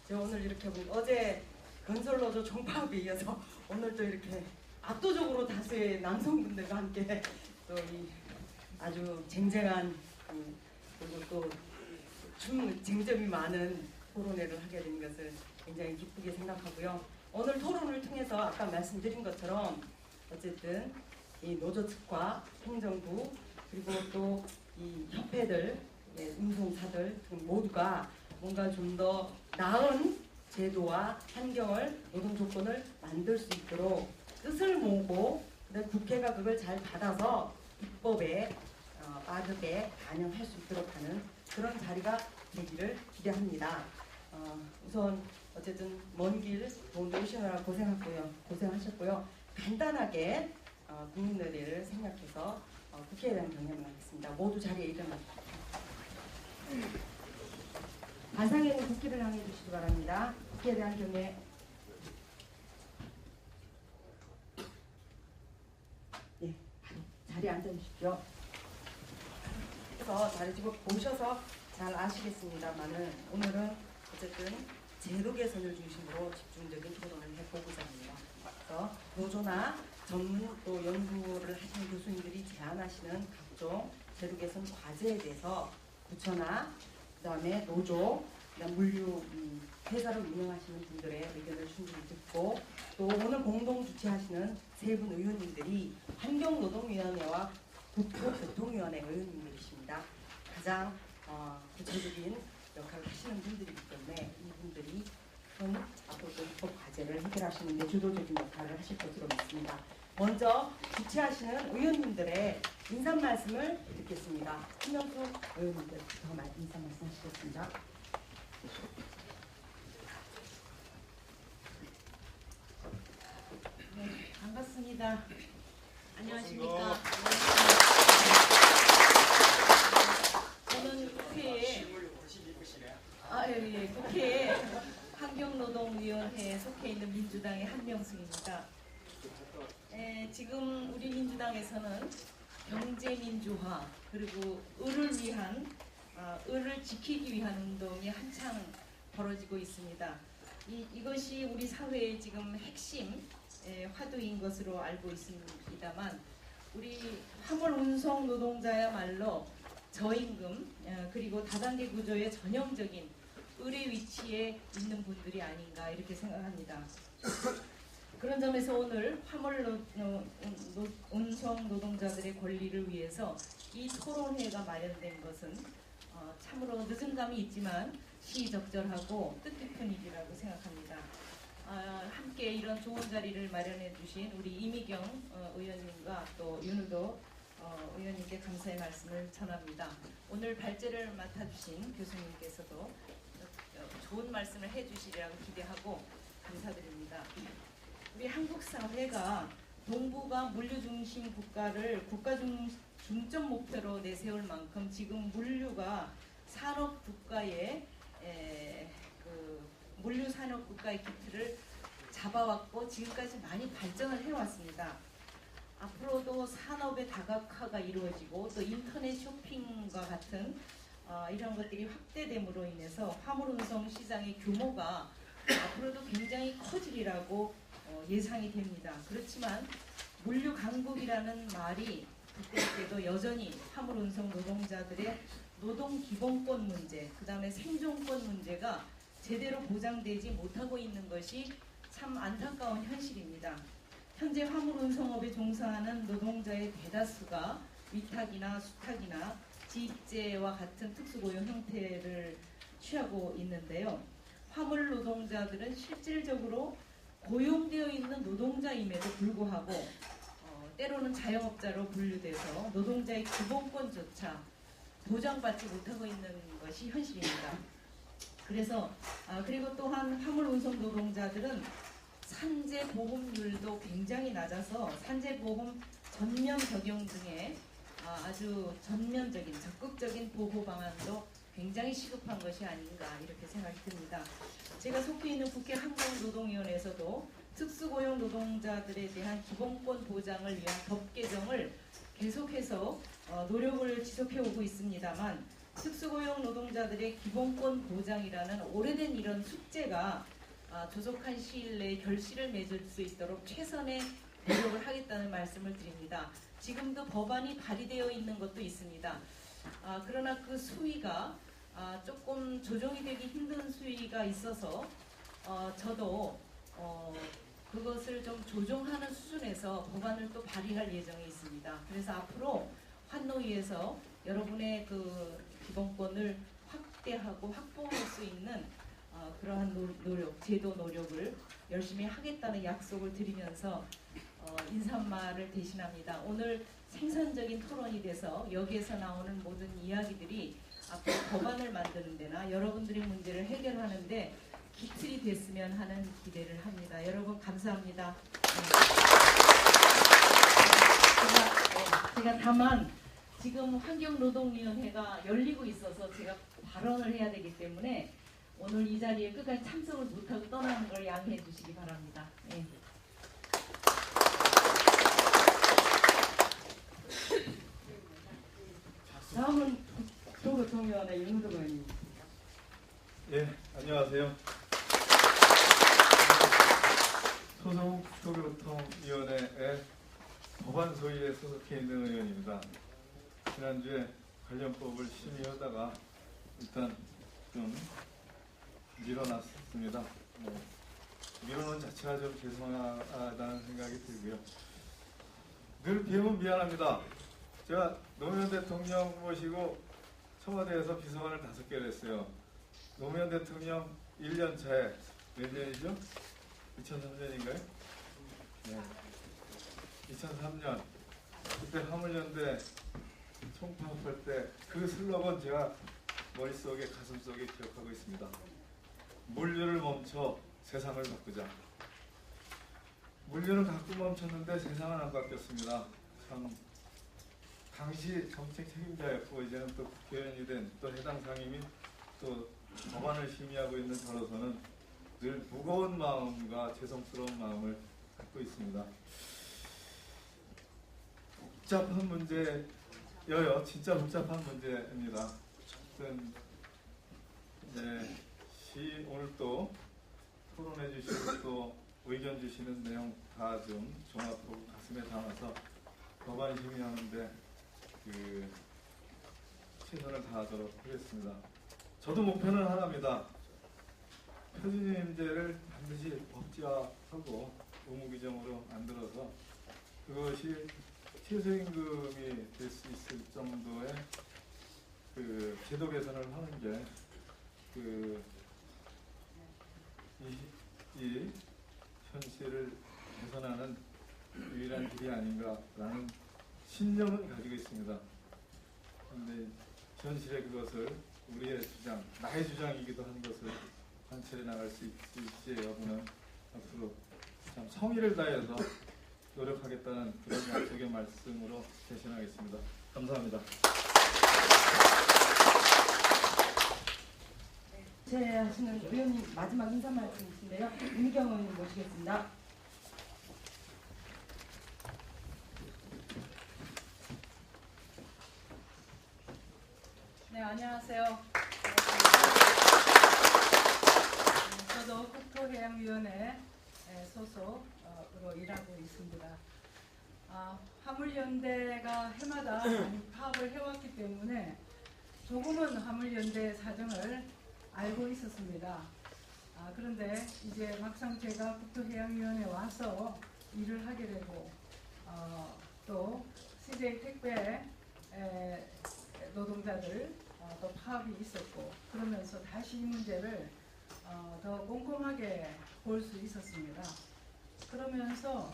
제가 오늘 이렇게 어제 건설노조 총파업에 이어서 오늘 또 이렇게 압도적으로 다수의 남성분들과 함께 또 이 아주 쟁쟁한 그리고 또 쟁점이 많은 토론회를 하게 된 것을 굉장히 기쁘게 생각하고요. 오늘 토론을 통해서 아까 말씀드린 것처럼 어쨌든 이 노조 측과 행정부 그리고 또 이 협회들, 운송사들 모두가 뭔가 좀 더 나은 제도와 환경을 노동 조건을 만들 수 있도록 뜻을 모으고 국회가 그걸 잘 받아서 입법에 빠르게 반영할 수 있도록 하는 그런 자리가 되기를 기대합니다. 우선 어쨌든 먼 길 더운데 오시느라 고생하셨고요. 간단하게 국민의례를 생각해서 국회에 대한 경례를 하겠습니다. 모두 자리에 일어나십시오. 가상에 있는 국기를 향해 주시기 바랍니다. 국회에 대한 경례. 네, 자리에 앉아주십시오. 그래서 자리 지금 보셔서 잘 아시겠습니다만은 오늘은 어쨌든 제도 개선을 중심으로 집중적인 토론을 해보고자 합니다. 그래서 노조나 전문 또 연구를 하시는 교수님들이 제안하시는 각종 제도 개선 과제에 대해서 부처나 그다음에 노조, 그다음 물류 회사를 운영하시는 분들의 의견을 충분히 듣고 또 오늘 공동 주최하시는 세 분 의원님들이 환경노동위원회와 국토교통위원회 의원님들이십니다. 가장 구체적인 역할을 하시는 분들이기 때문에 이분들이 큰 앞으로 또 입법 과제를 해결하시는 데 주도적인 역할을 하실 것으로 믿습니다. 먼저 주최하시는 의원님들의 인사 말씀을 듣겠습니다. 한명수 의원님들부터 인사 말씀 하시겠습니다. 네, 반갑습니다. 안녕하십니까. 저는 국회에 국회에 환경노동위원회에 속해 있는 민주당의 한명숙입니다. 지금 우리 민주당에서는 경제민주화 그리고 을을 지키기 위한 운동이 한창 벌어지고 있습니다. 이것이 우리 사회의 지금 핵심 화두인 것으로 알고 있습니다만 우리 화물 운송 노동자야말로 저임금 그리고 다단계 구조의 전형적인 을의 위치에 있는 분들이 아닌가 이렇게 생각합니다. 그런 점에서 오늘 화물 운송 노동자들의 권리를 위해서 이 토론회가 마련된 것은 참으로 늦은 감이 있지만 시의적절하고 뜻깊은 일이라고 생각합니다. 함께 이런 좋은 자리를 마련해 주신 우리 이미경 의원님과 또 윤우도 의원님께 감사의 말씀을 전합니다. 오늘 발제를 맡아주신 교수님께서도 좋은 말씀을 해주시리라고 기대하고 감사드립니다. 우리 한국 사회가 동북아 물류 중심 국가를 국가 중점 목표로 내세울 만큼 지금 물류가 산업 국가의 물류 산업 국가의 기틀을 잡아왔고 지금까지 많이 발전을 해왔습니다. 앞으로도 산업의 다각화가 이루어지고 또 인터넷 쇼핑과 같은 이런 것들이 확대됨으로 인해서 화물운송 시장의 규모가 앞으로도 굉장히 커지리라고 예상이 됩니다. 그렇지만 물류 강국이라는 말이 그때 때도 여전히 화물운송 노동자들의 노동 기본권 문제, 그 다음에 생존권 문제가 제대로 보장되지 못하고 있는 것이 참 안타까운 현실입니다. 현재 화물운송업에 종사하는 노동자의 대다수가 위탁이나 수탁이나 지입제와 같은 특수고용 형태를 취하고 있는데요. 화물 노동자들은 실질적으로 고용되어 있는 노동자임에도 불구하고 때로는 자영업자로 분류돼서 노동자의 기본권조차 보장받지 못하고 있는 것이 현실입니다. 그래서 그리고 또한 화물운송 노동자들은 산재보험률도 굉장히 낮아서 산재보험 전면 적용 등의 아주 전면적인 적극적인 보호 방안도 굉장히 시급한 것이 아닌가 이렇게 생각이 듭니다. 제가 속해 있는 국회 환경노동위원회에서도 특수고용 노동자들에 대한 기본권 보장을 위한 법 개정을 계속해서 노력을 지속해오고 있습니다만 특수고용 노동자들의 기본권 보장이라는 오래된 이런 숙제가 조속한 시일 내에 결실을 맺을 수 있도록 최선의 노력을 하겠다는 말씀을 드립니다. 지금도 법안이 발의되어 있는 것도 있습니다. 그러나 그 수위가 조금 조정이 되기 힘든 수위가 있어서 저도 그것을 좀 조정하는 수준에서 법안을 또 발의할 예정에 있습니다. 그래서 앞으로 환노위에서 여러분의 그 기본권을 확대하고 확보할 수 있는 그러한 노력, 제도 노력을 열심히 하겠다는 약속을 드리면서 인사말을 대신합니다. 오늘 생산적인 토론이 돼서 여기에서 나오는 모든 이야기들이 앞으로 법안을 만드는 데나 여러분들의 문제를 해결하는 데 기틀이 됐으면 하는 기대를 합니다. 여러분 감사합니다. 제가 다만 지금 환경노동위원회가 열리고 있어서 제가 발언을 해야 되기 때문에 오늘 이 자리에 끝까지 참석을 못하고 떠나는 걸 양해해 주시기 바랍니다. 네. 다음은 국토교통위원회 윤우덕 의원입니다. 예, 안녕하세요. 소송국토교통위원회의 법안 소위에 소속해 있는 의원입니다. 지난주에 관련법을 심의하다가 일단 좀 밀어놨습니다. 밀어놓은 자체가 좀 죄송하다는 생각이 들고요. 늘 비하면 미안합니다. 제가 노무현 대통령 모시고 청와대에서 비서관을 5개를 했어요. 노무현 대통령 1년 차에 몇 년이죠? 2003년인가요? 네. 2003년 그때 화물연대 총파업할 때 그 슬로건 제가 머릿속에 가슴속에 기억하고 있습니다. 물류를 멈춰 세상을 바꾸자. 물류는 가끔 멈췄는데 세상은 안 바뀌었습니다. 참 당시 정책 책임자였고 이제는 또 국회의원이 된 또 해당 상임위 또 법안을 심의하고 있는 저로서는 늘 무거운 마음과 죄송스러운 마음을 갖고 있습니다. 복잡한 문제여요. 진짜 복잡한 문제입니다. 오늘 또 토론해 주시고 또 의견 주시는 내용 다 좀 종합하고 가슴에 담아서 법안 심의하는데 최선을 다하도록 하겠습니다. 저도 목표는 하나입니다. 표준임대를 반드시 법제화하고 의무규정으로 만들어서 그것이 최저임금이 될 수 있을 정도의 제도 개선을 하는 게 이 현실을 개선하는 유일한 길이 아닌가라는 신념을 가지고 있습니다. 그런데 현실에 그것을 우리의 주장, 나의 주장이기도 한 것을 관철해 나갈 수 있을지의 여부는 앞으로 참 성의를 다해서 노력하겠다는 그런 약속의 말씀으로 대신하겠습니다. 감사합니다. 하시는 의원님 마지막 인사 말씀이신데요. 윤희경 의원님 모시겠습니다. 네, 안녕하세요. 저도 국토해양위원회 소속으로 일하고 있습니다. 화물연대가 해마다 많이 파업을 해왔기 때문에 조금은 화물연대 사정을 알고 있었습니다. 그런데 이제 막상 제가 국토해양위원회에 와서 일을 하게 되고 또 CJ 택배 노동자들 또 파업이 있었고 그러면서 다시 이 문제를 더 꼼꼼하게 볼 수 있었습니다. 그러면서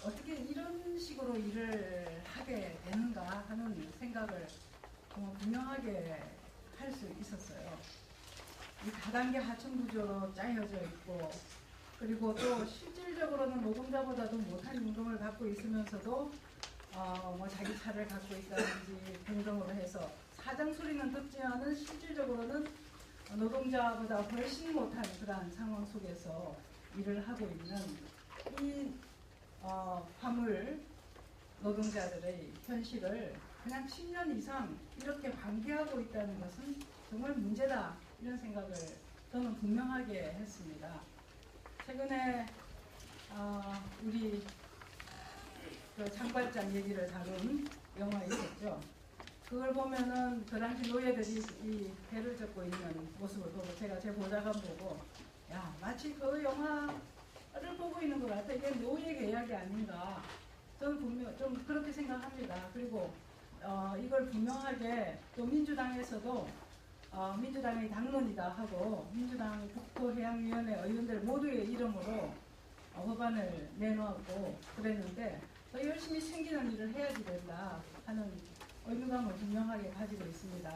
어떻게 이런 식으로 일을 하게 되는가 하는 생각을 정말 분명하게 할 수 있었어요. 이 다단계 하청 구조로 짜여져 있고 그리고 또 실질적으로는 노동자보다도 못한 임금을 받고 있으면서도 자기 차를 갖고 있다든지 등등으로 해서 사장 소리는 듣지만은 실질적으로는 노동자보다 훨씬 못한 그러한 상황 속에서 일을 하고 있는 이 화물 노동자들의 현실을 그냥 10년 이상 이렇게 방기하고 있다는 것은 정말 문제다, 이런 생각을 저는 분명하게 했습니다. 최근에 우리 그 장발장 얘기를 다룬 영화 있었죠. 그걸 보면은 그 당시 노예들이 이 배를 젓고 있는 모습을 보고 제가 제 보좌관 보고, 야, 마치 그 영화를 보고 있는 것 같아. 이게 노예 계약이 아닌가. 저는 분명 좀 그렇게 생각합니다. 그리고 이걸 분명하게 또 민주당에서도 민주당의 당론이다 하고 민주당 국토해양위원회 의원들 모두의 이름으로 법안을 내놓았고 그랬는데, 더 열심히 챙기는 일을 해야지 된다 하는 의무감을 분명하게 가지고 있습니다.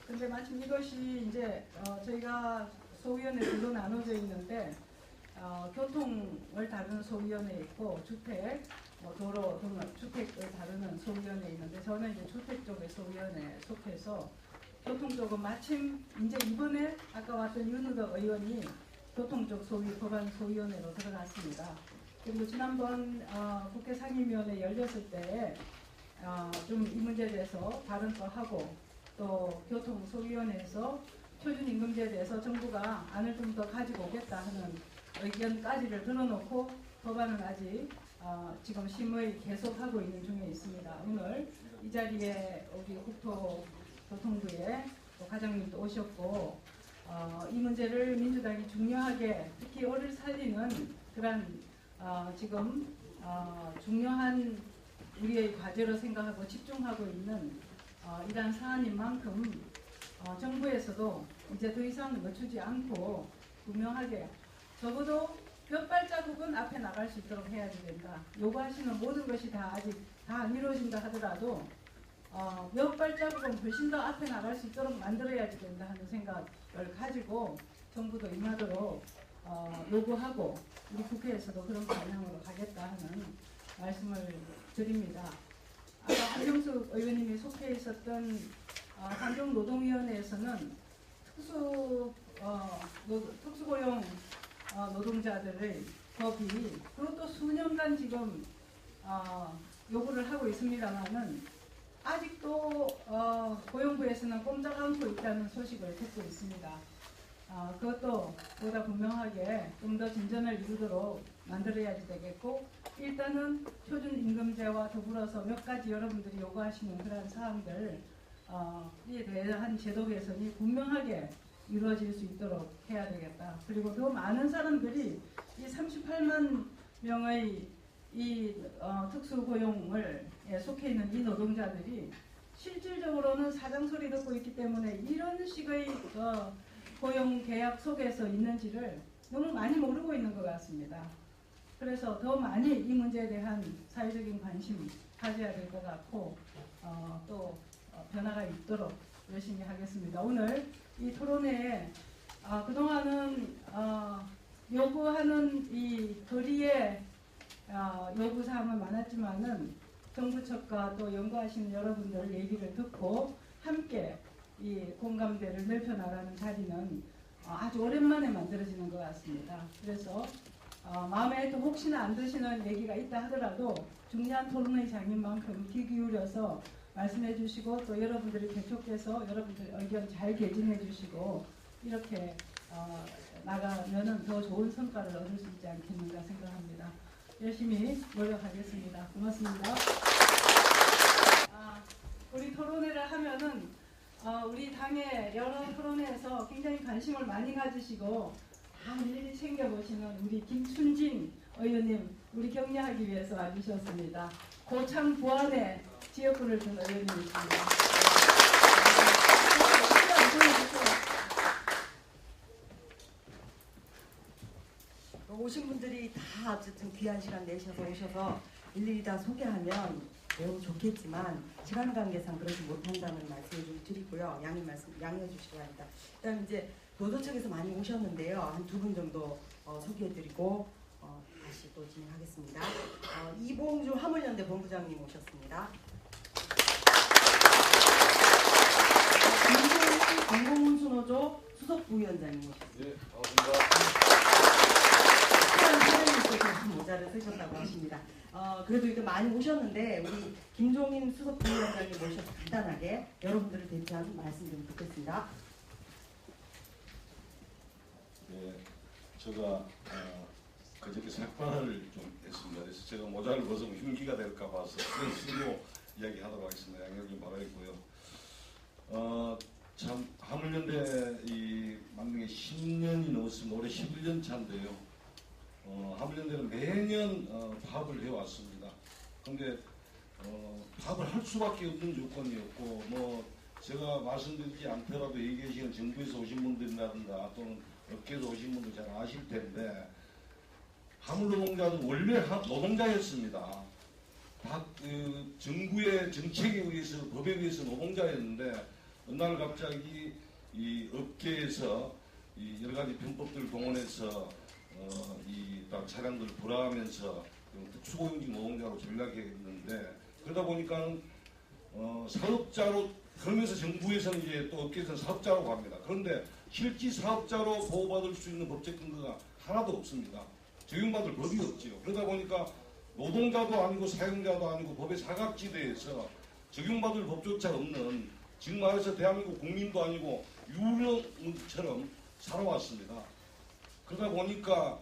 근데 마침 이것이 이제 저희가 소위원회 둘로 나눠져 있는데, 교통을 다루는 소위원회 있고 주택, 도로, 주택을 다루는 소위원회 있는데, 저는 이제 주택 쪽의 소위원회에 속해서 교통 쪽은 마침 이제 이번에 아까 왔던 윤우덕 의원이 교통 쪽 법안 소위원회로 들어갔습니다. 그리고 지난번 국회 상임위원회 열렸을 때 좀 이 문제에 대해서 발언 또 하고, 또 교통 소위원회에서 표준 임금제에 대해서 정부가 안을 좀 더 가지고 오겠다 하는 의견까지를 들어놓고 법안은 아직 지금 심의 계속하고 있는 중에 있습니다. 오늘 이 자리에 우리 국토교통부의 과장님도 오셨고, 이 문제를 민주당이 중요하게, 특히 오를 살리는 그런 지금 중요한 우리의 과제로 생각하고 집중하고 있는 이러한 사안인 만큼 정부에서도 이제 더 이상 늦추지 않고 분명하게 적어도 몇 발자국은 앞에 나갈 수 있도록 해야지 된다. 요구하시는 모든 것이 다 아직 다 안 이루어진다 하더라도 몇 발자국은 훨씬 더 앞에 나갈 수 있도록 만들어야지 된다 하는 생각을 가지고 정부도 임하도록 요구하고, 우리 국회에서도 그런 방향으로 가겠다 하는 말씀을 드립니다. 아까 한정숙 의원님이 속해 있었던 환경노동위원회에서는 특수고용 노동자들의 법이 그것도 수년간 지금 요구를 하고 있습니다만은 아직도 고용부에서는 꼼짝 않고 있다는 소식을 듣고 있습니다. 그것도 보다 분명하게 좀 더 진전을 이루도록 만들어야지 되겠고, 일단은 표준임금제와 더불어서 몇 가지 여러분들이 요구하시는 그런 사항들에 대한 제도 개선이 분명하게 이루어질 수 있도록 해야 되겠다. 그리고 더 많은 사람들이 이 38만 명의 이 특수고용을 속해 있는 이 노동자들이 실질적으로는 사장 소리 듣고 있기 때문에 이런 식의 고용 계약 속에서 있는지를 너무 많이 모르고 있는 것 같습니다. 그래서 더 많이 이 문제에 대한 사회적인 관심 가져야 될 것 같고, 또 변화가 있도록 열심히 하겠습니다. 오늘 이 토론회에 그동안은 요구하는 이 거리에 요구사항은 많았지만은 정부 측과 또 연구하시는 여러분들 얘기를 듣고 함께 이 공감대를 넓혀나가는 자리는 아주 오랜만에 만들어지는 것 같습니다. 그래서 마음에 또 혹시나 안 드시는 얘기가 있다 하더라도 중요한 토론의 장인 만큼 귀 기울여서 말씀해 주시고, 또 여러분들이 계속해서 여러분들 의견 잘 개진해 주시고, 이렇게 나가면은 더 좋은 성과를 얻을 수 있지 않겠는가 생각합니다. 열심히 노력하겠습니다. 고맙습니다. 우리 토론회를 하면은 우리 당의 여러 토론회에서 굉장히 관심을 많이 가지시고 다 일일이 챙겨보시는 우리 김춘진 의원님, 우리 격려하기 위해서 와주셨습니다. 고창 부안의 지역구를 둔 의원님이십니다. 오신 분들이 다 어쨌든 귀한 시간 내셔서 오셔서 일일이 다 소개하면 매우 좋겠지만 시간 관계상 그러지 못한다는 말씀을 좀 드리고요. 양해해 주시기 바랍니다. 그다음 이제 노조 측에서 많이 오셨는데요. 한 두 분 정도 소개해드리고 다시 또 진행하겠습니다. 이봉주 화물연대 본부장님 오셨습니다. 김소희 공공운수노조 수석 부위원장님 오셨습니다. 네, 반갑습니다. 특별한 사연이 있어서 모자를 쓰셨다고 하십니다. 그래도 이렇게 많이 오셨는데 우리 김종인 수석부위원장님 모셔서 간단하게 여러분들을 대표하는 말씀 좀 듣겠습니다. 네, 제가 그저께 색발을 좀 했습니다. 그래서 제가 모자를 벗으면 흉기가 될까 봐서 그런 식으로 이야기하도록 하겠습니다. 양해 좀 바라겠고요. 참 하물연대 이 만든 게 10년이 넘었습니다. 올해 11년 차인데요. 하물연대는 매년 파업을 해왔습니다. 그런데 파업을 할 수밖에 없는 조건이었고 뭐 제가 말씀드리지 않더라도 여기 계시는 정부에서 오신 분들이라든가 또는 업계에서 오신 분들 잘 아실 텐데 화물노동자는 원래 노동자였습니다. 다 정부의 정책에 의해서 법에 의해서 노동자였는데 어느 날 갑자기 이 업계에서 이 여러 가지 편법들을 동원해서 이 차량들을 불화하면서 특수고용직 노동자로 전락했는데 그러다 보니까 사업자로 그러면서 정부에서는 이제 또 업계에서는 사업자라고 합니다. 그런데 실질 사업자로 보호받을 수 있는 법적 근거가 하나도 없습니다. 적용받을 법이 없지요. 그러다 보니까 노동자도 아니고 사용자도 아니고 법의 사각지대에서 적용받을 법조차 없는 지금 말해서 대한민국 국민도 아니고 유령처럼 살아왔습니다. 그러다 보니까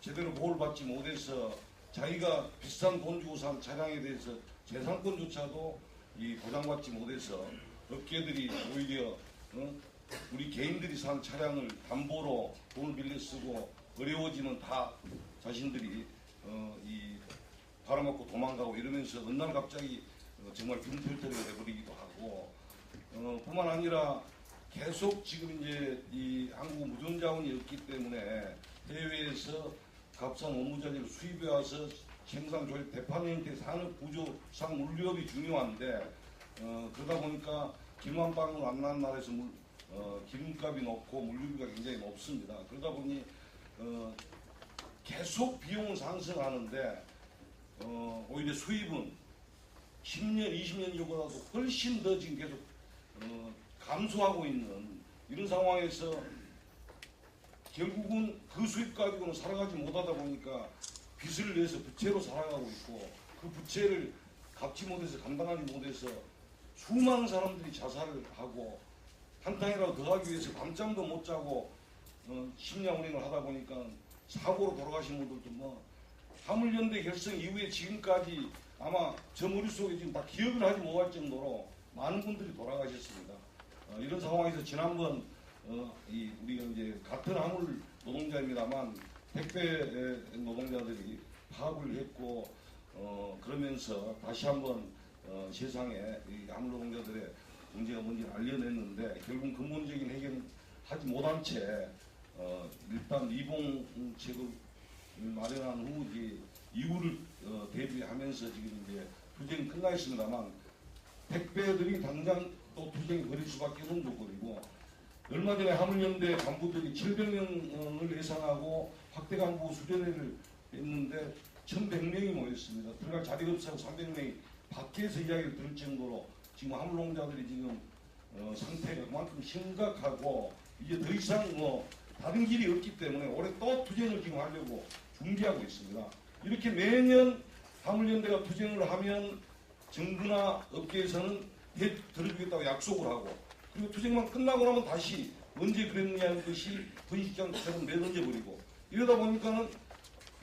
제대로 보호를 받지 못해서 자기가 비싼 돈 주고 산 차량에 대해서 재산권조차도 이 보장받지 못해서 업계들이 오히려 우리 개인들이 산 차량을 담보로 돈을 빌려 쓰고 어려워지면 다 자신들이 이 팔아먹고 도망가고 이러면서 어느 날 갑자기 정말 빈털터리가 돼버리기도 하고 뿐만 아니라 계속 지금 이제 이 한국 무전자원이 없기 때문에 해외에서 값싼 업무자재를 수입해 와서 생산 조립 대판 형태 산업 구조상 물류업이 중요한데 그러다 보니까 기름한방울 안 나는 나라에서 기름값이 높고 물류비가 굉장히 높습니다. 그러다 보니 계속 비용은 상승하는데 오히려 수입은 10년, 20년 이후보다도 훨씬 더 지금 계속 감소하고 있는 이런 상황에서 결국은 그 수입 가지고는 살아가지 못하다 보니까 빚을 내서 부채로 살아가고 있고 그 부채를 갚지 못해서 감당하지 못해서 수많은 사람들이 자살을 하고 한탕이라도 더 하기 위해서 밤잠도 못 자고 심야 운행을 하다 보니까 사고로 돌아가신 분들도 뭐 화물연대 결성 이후에 지금까지 아마 저 머릿속에 지금 다 기억을 하지 못할 정도로 많은 분들이 돌아가셨습니다. 이런 상황에서 지난번 우리가 이제 같은 화물 노동자입니다만 택배 노동자들이 파업을 했고 그러면서 다시 한번 세상에 이 화물 노동자들의 문제가 뭔지를 알려냈는데 결국 근본적인 해결은 하지 못한 채 일단 이봉책을 마련한 후 이제 이후를 대비하면서 지금 이제 투쟁이 끝나 있습니다만 택배들이 당장 또 투쟁이 벌일 수밖에 없는 조건이고 얼마 전에 화물연대 간부들이 700명을 예상하고 확대 간부 수련회를 했는데 1100명이 모였습니다. 들어갈 자리가 없어서 300명이 밖에서 이야기를 들을 정도로 지금 화물노동자들이 지금 상태가 그만큼 심각하고 이제 더 이상 다른 길이 없기 때문에 올해 또 투쟁을 지금 하려고 준비하고 있습니다. 이렇게 매년 화물연대가 투쟁을 하면 정부나 업계에서는 들어주겠다고 약속을 하고 그리고 투쟁만 끝나고 나면 다시 언제 그랬느냐는 것이 분식장처럼 내던져버리고 이러다 보니까는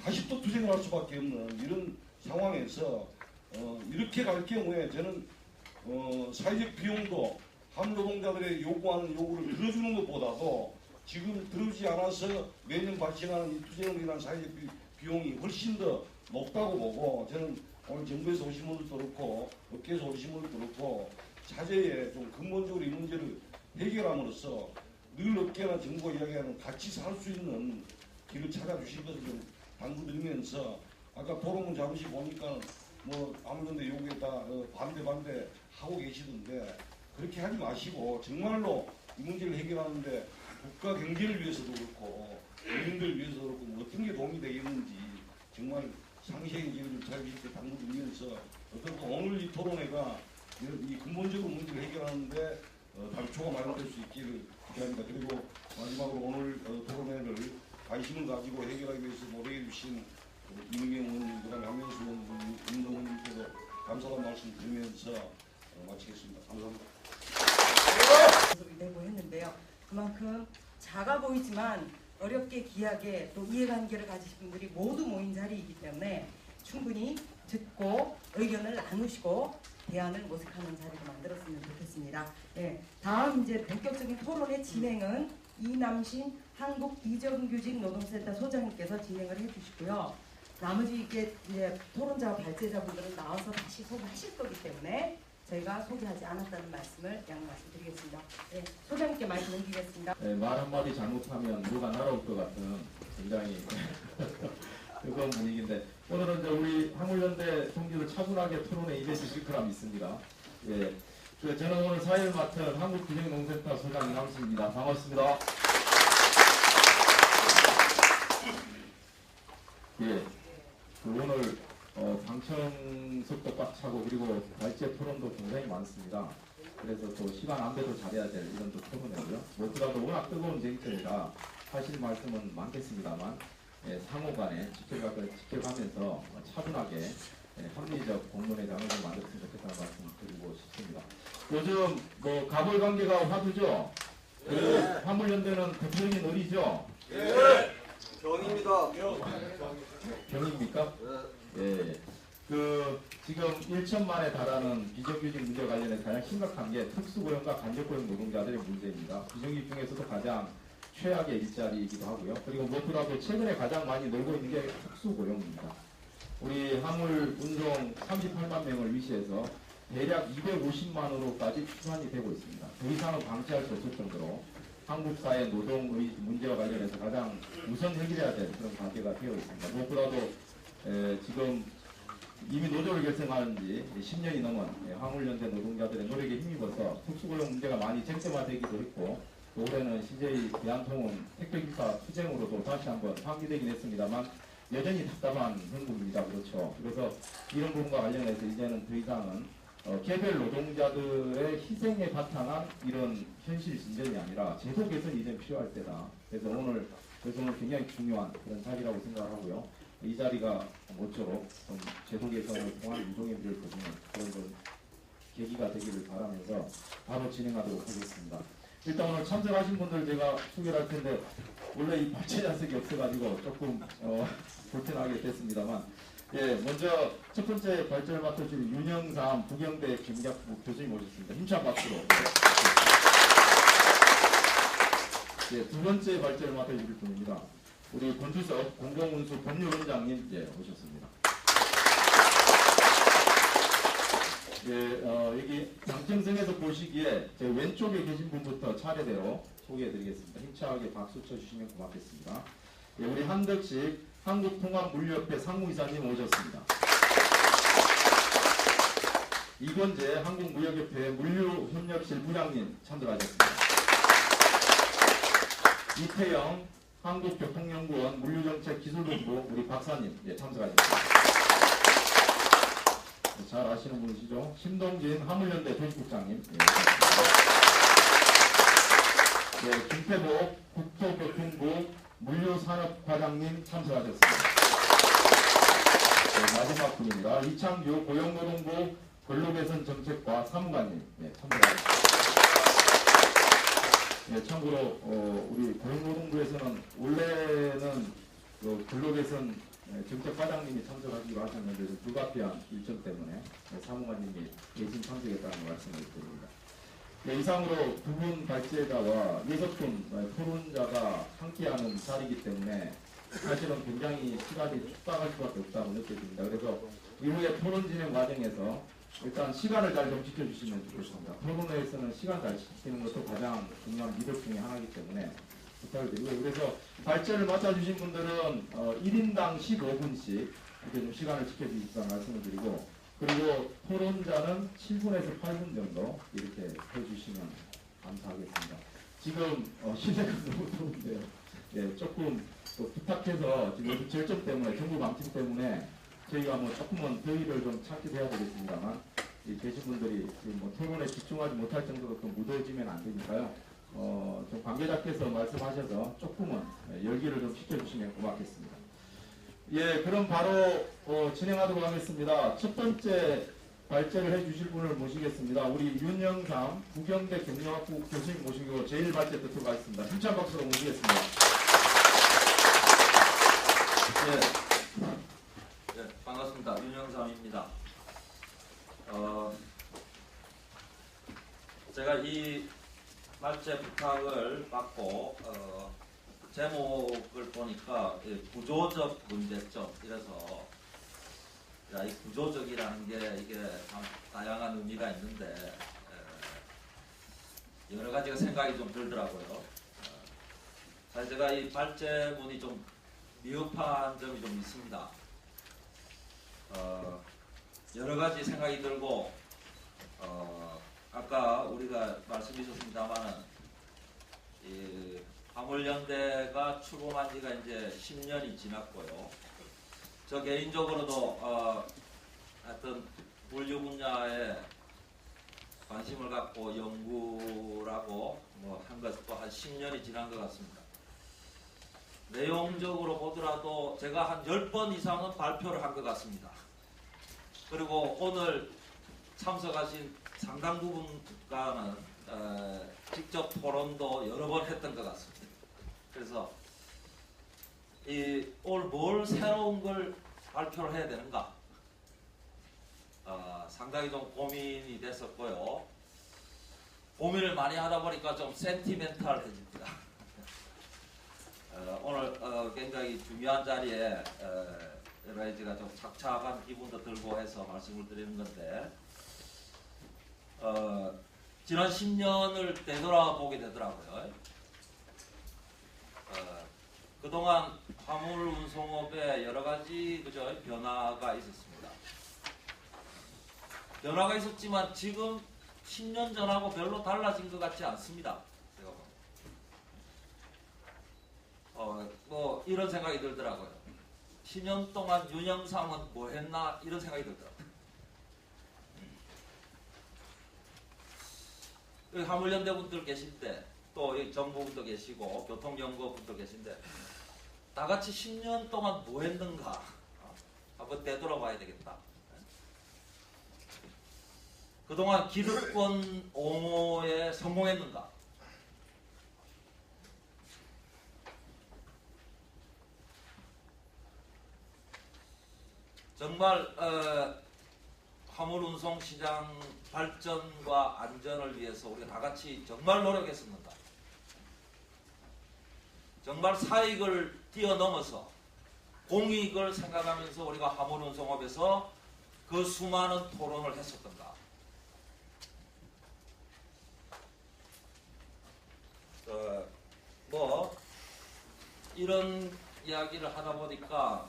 다시 또 투쟁을 할 수밖에 없는 이런 상황에서 이렇게 갈 경우에 저는 사회적 비용도 화물노동자들의 요구하는 요구를 들어주는 것보다도 지금 들어주지 않아서 매년 발생하는 이 투쟁으로 인한 사회적 비용이 훨씬 더 높다고 보고 저는 오늘 정부에서 오신 분들도 그렇고 업계에서 오신 분들도 그렇고 자제에 좀 근본적으로 이 문제를 해결함으로써 늘 업계나 정부가 이야기하는 같이 살 수 있는 길을 찾아주실 것을 좀 당부드리면서 아까 토론문 잠시 보니까 뭐 아무런데 요구에 다 반대 하고 계시던데 그렇게 하지 마시고 정말로 이 문제를 해결하는데 국가 경제를 위해서도 그렇고 국민들 위해서도 그렇고 뭐 어떤 게 도움이 되겠는지 정말 상시의 기회를 좀 찾아주실 때 당부드리면서 어떤 오늘 이 토론회가 이 근본적으로 문제를 해결하는데 단초가 마련될 수 있기를 기대합니다. 그리고 마지막으로 오늘 토론회를 관심을 가지고 해결하기 위해서 노력해 주신 이미경 의원님, 그다음에 한명수 의원님, 윤동 의원님께도 감사한 말씀 드리면서 마치겠습니다. 감사합니다. 모습이 되고 했는데요. 그만큼 작아 보이지만 어렵게 귀하게 또 이해관계를 가지신 분들이 모두 모인 자리이기 때문에 충분히 듣고 의견을 나누시고 대안을 모색하는 자리를 만들었으면 좋겠습니다. 예, 다음 이제 본격적인 토론의 진행은 이남신 한국비정규직 노동센터 소장님께서 진행을 해주시고요. 나머지 이제 토론자와 발제자분들은 나와서 다시 소개하실 거기 때문에 저희가 소개하지 않았다는 말씀을 양해 말씀드리겠습니다. 네, 소장님께 말씀 드리겠습니다. 네, 말 한마디 잘못하면 누가 날아올 것 같은 굉장히 뜨거운 분위기인데 오늘은 이제 우리 한물연대 동지들 차분하게 토론에 임해주실 거라 믿습니다. 예, 저는 오늘 사회를 맡은 한국비정농센터 소장 이남수입니다. 반갑습니다. 예, 오늘 방청석도 꽉 차고 그리고 발제 토론도 굉장히 많습니다. 그래서 또 시간 안배도 잘해야 될 이런 또 토론이고요. 무엇보다도 워낙 뜨거운 쟁점이라 하실 말씀은 많겠습니다만 예, 상호간에 지켜가면서 차분하게 합리적 공론의 장을 좀 만들었으면 좋겠다는 말씀 드리고 싶습니다. 요즘 뭐 가불 관계가 화두죠. 그리고 한물연대는 대표적인 의리죠. 병입니다. 병입니까? 예. 지금 1천만에 달하는 비정규직 문제와 관련해서 가장 심각한 게 특수고용과 간접고용 노동자들의 문제입니다. 비정규직 중에서도 가장 최악의 일자리이기도 하고요. 그리고 무엇보다도 최근에 가장 많이 늘고 있는 게 특수고용입니다. 우리 화물 운송 38만 명을 위시해서 대략 250만으로까지 추산이 되고 있습니다. 더 이상은 방치할 수 없을 정도로 한국 사회 노동의 문제와 관련해서 가장 우선 해결해야 될 그런 관계가 되어 있습니다. 무엇보다도 지금 이미 노조를 결성한 지 10년이 넘은 화물연대 노동자들의 노력에 힘입어서 특수고용 문제가 많이 쟁점화되기도 했고 또 올해는 CJ 대한통운 택배기사 투쟁으로도 다시 한번 환기되긴 했습니다만 여전히 답답한 형국입니다. 그렇죠. 그래서 이런 부분과 관련해서 이제는 더 이상은 개별 노동자들의 희생에 바탕한 이런 현실 진전이 아니라 제도 개선이 이제 필요할 때다. 그래서 오늘 굉장히 중요한 그런 자리라고 생각하고요. 이 자리가 모쪼록 좀 제도 개선을 통한 유동의 비를 보시는 그런 계기가 되기를 바라면서 바로 진행하도록 하겠습니다. 일단 오늘 참석하신 분들 제가 소개를 할 텐데 원래 이 발제 좌석이 없어가지고 조금 불편하게 됐습니다만 예, 먼저 첫 번째 발제를 맡아주실 윤영삼 부경대 경제학부 교수님 모셨습니다. 힘찬 박수로. 예, 두 번째 발제를 맡아주실 분입니다. 우리 권주석 공공운수 법률원장님 오셨습니다. 예, 여기 장청성에서 보시기에 제 왼쪽에 계신 분부터 차례대로 소개해드리겠습니다. 힘차게 박수 쳐주시면 고맙겠습니다. 예, 우리 한덕식 한국통합물류협회 상무이사님 오셨습니다. 이건재 한국무역협회 물류협력실 부장님 참석하셨습니다. 이태영 한국교통연구원 물류정책기술본부 우리 박사님 참석하셨습니다. 잘 아시는 분이시죠? 신동진 화물연대 조직국장님. 김태복 국토교통부 물류산업과장님 참석하셨습니다. 마지막 분입니다. 이창규 고용노동부 근로개선정책과 사무관님 참석하셨습니다. 참고로 우리 고용노동부에서는 원래는 근로개선 정책과장님이 참석하기로 하셨는데 불가피한 일정 때문에 사무관님이 대신 참석했다는 말씀을 드립니다. 이상으로 두 분 발제자와 6분 토론자가 함께하는 자리이기 때문에 사실은 굉장히 시간이 촉박할 수밖에 없다고 느껴집니다. 그래서 이후에 토론 진행 과정에서 일단 시간을 잘 좀 지켜주시면 좋겠습니다. 토론회에서는 시간 잘 지키는 것도 가장 중요한 미덕 중에 하나이기 때문에 부탁을 드리고요. 그래서 발제를 맡아주신 분들은 1인당 15분씩 이렇게 좀 시간을 지켜주시라는 말씀을 드리고 그리고 토론자는 7분에서 8분 정도 이렇게 해주시면 감사하겠습니다. 지금 시대가 너무 더운데요. 예, 조금 또 부탁해서 지금 절정 때문에 정부 방침 때문에 저희가 뭐 조금은 더위를 좀 참기도 해야 되겠습니다만 계신 분들이 지금 뭐 토론에 집중하지 못할 정도로 또 무더워지면 안 되니까요. 좀 관계자께서 말씀하셔서 조금은 열기를 좀 시켜주시면 고맙겠습니다. 예, 그럼 바로 진행하도록 하겠습니다. 첫 번째 발제를 해주실 분을 모시겠습니다. 우리 윤영삼 부경대 경영학부 교수님 모시고 제일 발제 듣도록 하겠습니다. 힘찬 박수로 모시겠습니다. 네, 반갑습니다. 윤영삼입니다. 제가 이 발제 부탁을 받고 제목을 보니까 구조적 문제점 이래서 이 구조적이라는 게 이게 참 다양한 의미가 있는데 여러 가지가 생각이 좀 들더라고요. 사실 제가 이 발제문이 좀 미흡한 점이 좀 있습니다. 여러 가지 생각이 들고 아까 우리가 말씀주셨습니다만은 이 화물연대가 출범한 지가 이제 10년이 지났고요. 저 개인적으로도 하여튼 물류 분야에 관심을 갖고 연구라고 한 것도 한 10년이 지난 것 같습니다. 내용적으로 보더라도 제가 한 10번 이상은 발표를 한 것 같습니다. 그리고 오늘 참석하신 상당 부분과는 직접 토론도 여러 번 했던 것 같습니다. 그래서 오늘 뭘 새로운 걸 발표를 해야 되는가 상당히 좀 고민이 됐었고요. 고민을 많이 하다 보니까 좀 센티멘탈해집니다. 오늘 굉장히 중요한 자리에 여러 가지가 좀 착잡한 기분도 들고 해서 말씀을 드리는 건데 지난 10년을 되돌아보게 되더라고요. 그동안 화물 운송업에 여러 가지 변화가 있었습니다. 변화가 있었지만 지금 10년 전하고 별로 달라진 것 같지 않습니다. 제가 뭐 이런 생각이 들더라고요. 10년 동안 윤영삼은 뭐 했나 이런 생각이 들더라고요. 여기 화물연대 분들 계실 때 또 정부분도 계시고 교통연구원분도 계신데 다 같이 10년 동안 뭐 했는가 한번 되돌아봐야 되겠다. 그동안 기득권 옹호에 성공했는가? 정말 화물운송 시장 발전과 안전을 위해서 우리가 다 같이 정말 노력했었는가? 정말 사익을 뛰어넘어서 공익을 생각하면서 우리가 화물운송업에서 그 수많은 토론을 했었던가? 이런 이야기를 하다 보니까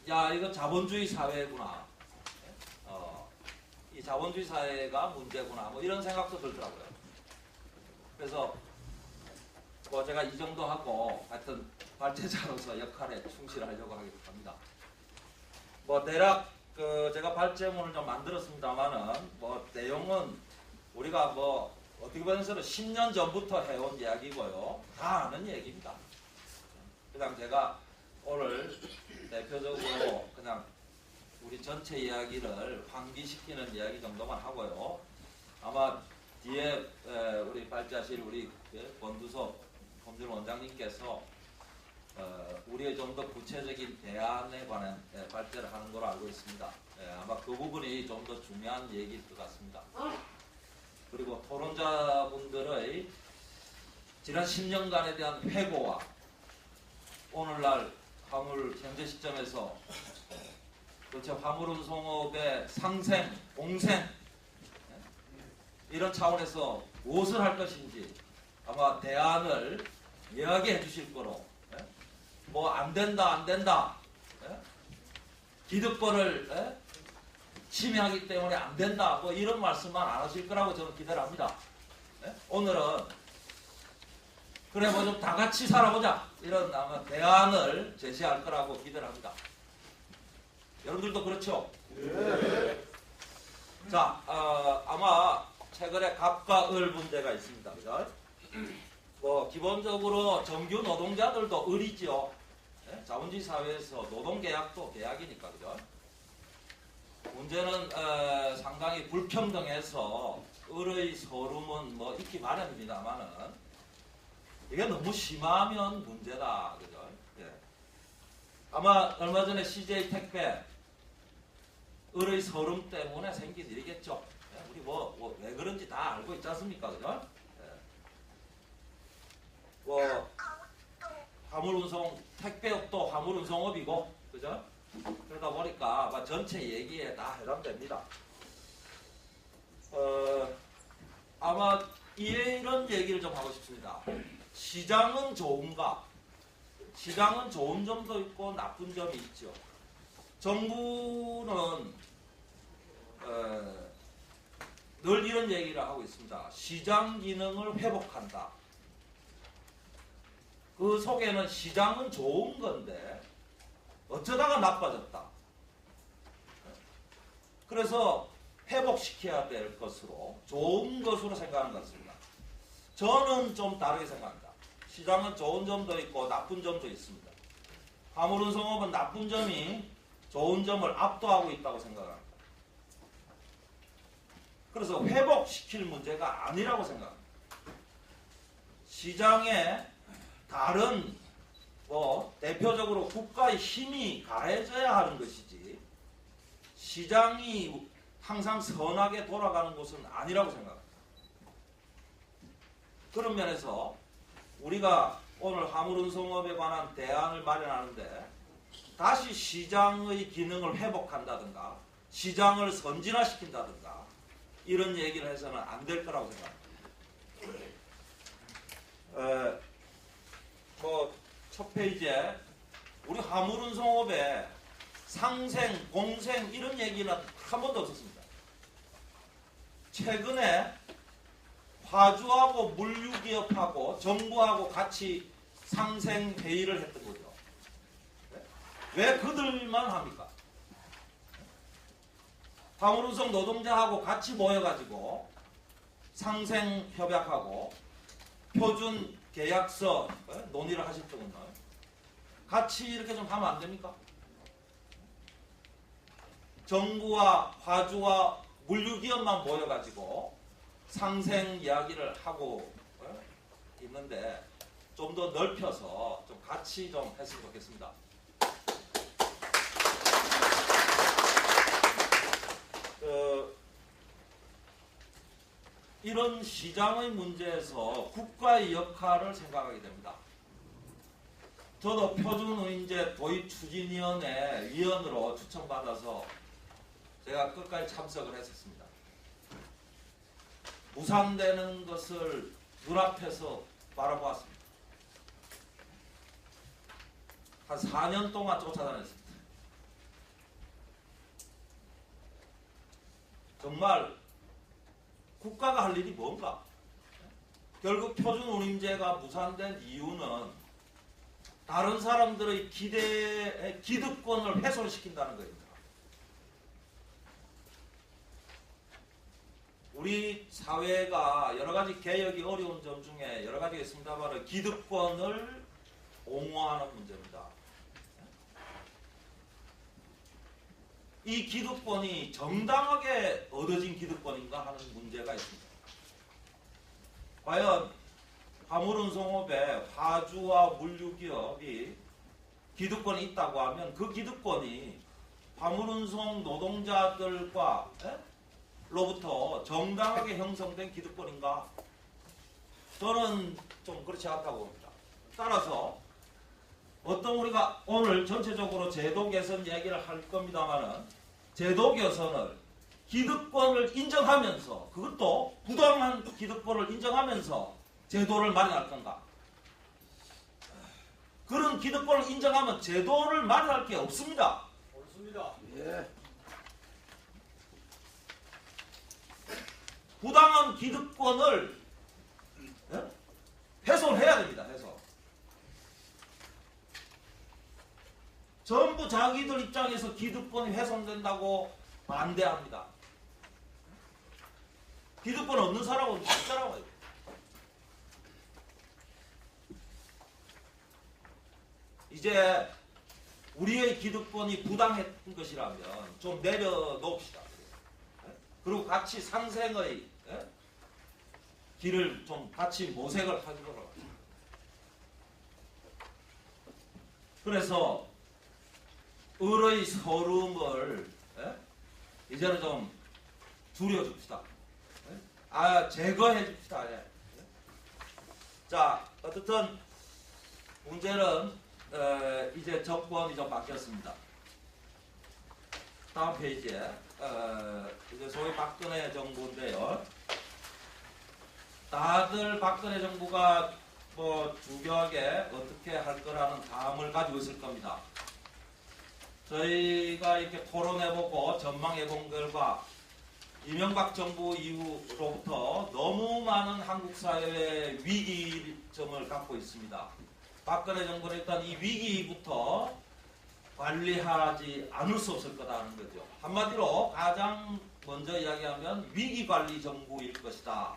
야 이거 자본주의 사회구나. 이 자본주의 사회가 문제구나. 뭐 이런 생각도 들더라고요. 그래서 제가 이 정도 하고 하여튼 발제자로서 역할에 충실하려고 합니다. 대략 제가 발제문을 좀 만들었습니다만은 내용은 우리가 어떻게 보면 10년 전부터 해온 이야기고요. 다 아는 얘기입니다. 그냥 제가 오늘 대표적으로 그냥 우리 전체 이야기를 환기시키는 이야기 정도만 하고요. 아마 뒤에 우리 발제하실 우리 권두섭 검증 원장님께서 우리의 좀 더 구체적인 대안에 관한 발제를 하는 걸로 알고 있습니다. 아마 그 부분이 좀 더 중요한 얘기일 것 같습니다. 그리고 토론자분들의 지난 10년간에 대한 회고와 오늘날 화물 현재 시점에서 도대체 화물운송업의 상생, 공생 이런 차원에서 무엇을 할 것인지 아마 대안을 이야기해 주실 거로 안 된다 기득권을 침해하기 때문에 안 된다 이런 말씀만 안 하실 거라고 저는 기대를 합니다. 오늘은 그래 좀 다 같이 살아보자 이런 아마 대안을 제시할 거라고 기대를 합니다. 여러분들도 그렇죠? 네. 자, 아마 최근에 갑과 을 문제가 있습니다. 그죠? 기본적으로 정규 노동자들도 을이지요. 자본주의 사회에서 노동계약도 계약이니까 그죠? 문제는 상당히 불평등해서 을의 서름은 뭐 있기 마련입니다만은 이게 너무 심하면 문제다 그죠? 예. 아마 얼마 전에 CJ 택배 을의 서름 때문에 생긴 일이겠죠. 예. 우리 왜 그런지 다 알고 있지 않습니까 그죠? 예. 화물운송 택배업도 화물운송업이고 그죠? 그러다 보니까 아마 전체 얘기에 다 해당됩니다. 아마 이런 얘기를 좀 하고 싶습니다. 시장은 좋은가? 시장은 좋은 점도 있고 나쁜 점이 있죠. 정부는 늘 이런 얘기를 하고 있습니다. 시장 기능을 회복한다. 그 속에는 시장은 좋은 건데 어쩌다가 나빠졌다. 그래서 회복시켜야 될 것으로 좋은 것으로 생각하는 것 같습니다. 저는 좀 다르게 생각합니다. 시장은 좋은 점도 있고 나쁜 점도 있습니다. 화물운송업은 나쁜 점이 좋은 점을 압도하고 있다고 생각합니다. 그래서 회복시킬 문제가 아니라고 생각합니다. 시장에 다른 대표적으로 국가의 힘이 가해져야 하는 것이지 시장이 항상 선하게 돌아가는 것은 아니라고 생각합니다. 그런 면에서 우리가 오늘 화물운송업에 관한 대안을 마련하는데 다시 시장의 기능을 회복한다든가 시장을 선진화시킨다든가 이런 얘기를 해서는 안 될 거라고 생각합니다. 첫 페이지에 우리 화물운송업에 상생, 공생 이런 얘기는 한 번도 없었습니다. 최근에 화주하고 물류기업하고 정부하고 같이 상생 회의를 했던 거죠. 왜 그들만 합니까? 화물운송 노동자하고 같이 모여가지고 상생 협약하고 표준 계약서 논의를 하셨던 건가요? 같이 이렇게 좀 하면 안 됩니까? 정부와 화주와 물류기업만 모여가지고 상생 이야기를 하고 있는데 좀 더 넓혀서 좀 같이 좀 했으면 좋겠습니다. 이런 시장의 문제에서 국가의 역할을 생각하게 됩니다. 저도 표준의인제 도입추진위원회 위원으로 추천받아서 제가 끝까지 참석을 했었습니다. 무산되는 것을 눈앞에서 바라보았습니다. 한 4년 동안 쫓아다녔습니다. 정말 국가가 할 일이 뭔가? 결국 표준운임제가 무산된 이유는 다른 사람들의 기득권을 훼손시킨다는 겁니다. 우리 사회가 여러 가지 개혁이 어려운 점 중에 여러 가지가 있습니다만 기득권을 옹호하는 문제입니다. 이 기득권이 정당하게 얻어진 기득권인가 하는 문제가 있습니다. 과연 화물운송업에 화주와 물류기업이 기득권이 있다고 하면 그 기득권이 화물운송 노동자들과 로부터 정당하게 형성된 기득권인가? 저는 좀 그렇지 않다고 봅니다. 따라서 어떤 우리가 오늘 전체적으로 제도 개선 얘기를 할 겁니다만은 제도 개선을 기득권을 인정하면서 그것도 부당한 기득권을 인정하면서 제도를 마련할 건가? 그런 기득권을 인정하면 제도를 마련할 게 없습니다. 옳습니다. 예. 부당한 기득권을 훼손해야 됩니다. 훼손. 전부 자기들 입장에서 기득권이 훼손된다고 반대합니다. 기득권 없는 사람은 진짜라고 해요. 이제 우리의 기득권이 부당했던 것이라면 좀 내려놓읍시다. 그리고 같이 상생의 길을 좀 같이 모색을 하도록 합니다. 그래서 을의 서름을 이제는 좀 줄여줍시다. 제거해 줍시다. 자, 어쨌든 문제는 이제 정권이 좀 바뀌었습니다. 다음 페이지에 이제 소위 박근혜 정부인데요. 다들 박근혜 정부가 뭐 주교하게 어떻게 할 거라는 감을 가지고 있을 겁니다. 저희가 이렇게 토론해보고 전망해본 결과 이명박 정부 이후로부터 너무 많은 한국 사회의 위기점을 갖고 있습니다. 박근혜 정부는 일단 이 위기부터 관리하지 않을 수 없을 거다는 거죠. 한마디로 가장 먼저 이야기하면 위기관리 정부일 것이다.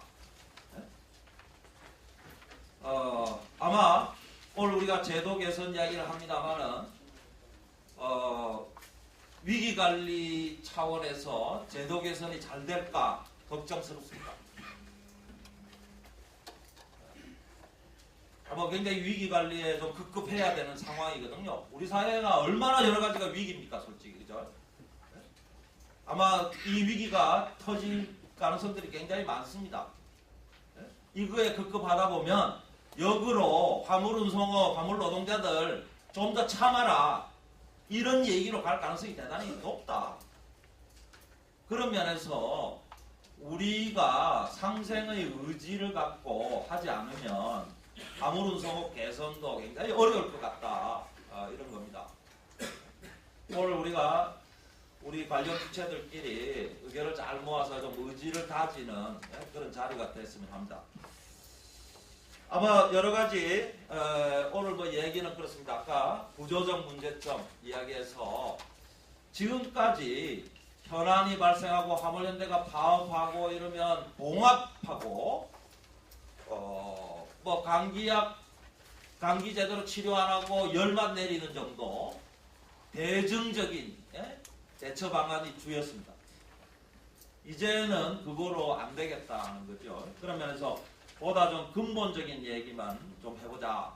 아마 오늘 우리가 제도 개선 이야기를 합니다만은 위기관리 차원에서 제도 개선이 잘 될까 걱정스럽습니다. 아마 굉장히 위기관리에 좀 급급해야 되는 상황이거든요. 우리 사회가 얼마나 여러 가지가 위기입니까, 솔직히. 그죠? 아마 이 위기가 터질 가능성들이 굉장히 많습니다. 이거에 급급하다 보면 역으로 화물운송업, 화물노동자들 좀 더 참아라. 이런 얘기로 갈 가능성이 대단히 높다. 그런 면에서 우리가 상생의 의지를 갖고 하지 않으면 화물운송업 개선도 굉장히 어려울 것 같다. 이런 겁니다. 오늘 우리가 우리 관련 주체들끼리 의견을 잘 모아서 좀 의지를 다지는 그런 자리가 됐으면 합니다. 아마 여러 가지 오늘 뭐 얘기는 그렇습니다. 아까 구조적 문제점 이야기해서 지금까지 현안이 발생하고 화물연대가 파업하고 이러면 봉합하고 뭐 감기 제대로 치료 안 하고 열만 내리는 정도 대증적인 대처 방안이 주였습니다. 이제는 그거로 안 되겠다는 거죠. 그런 면에서 보다 좀 근본적인 얘기만 좀 해보자.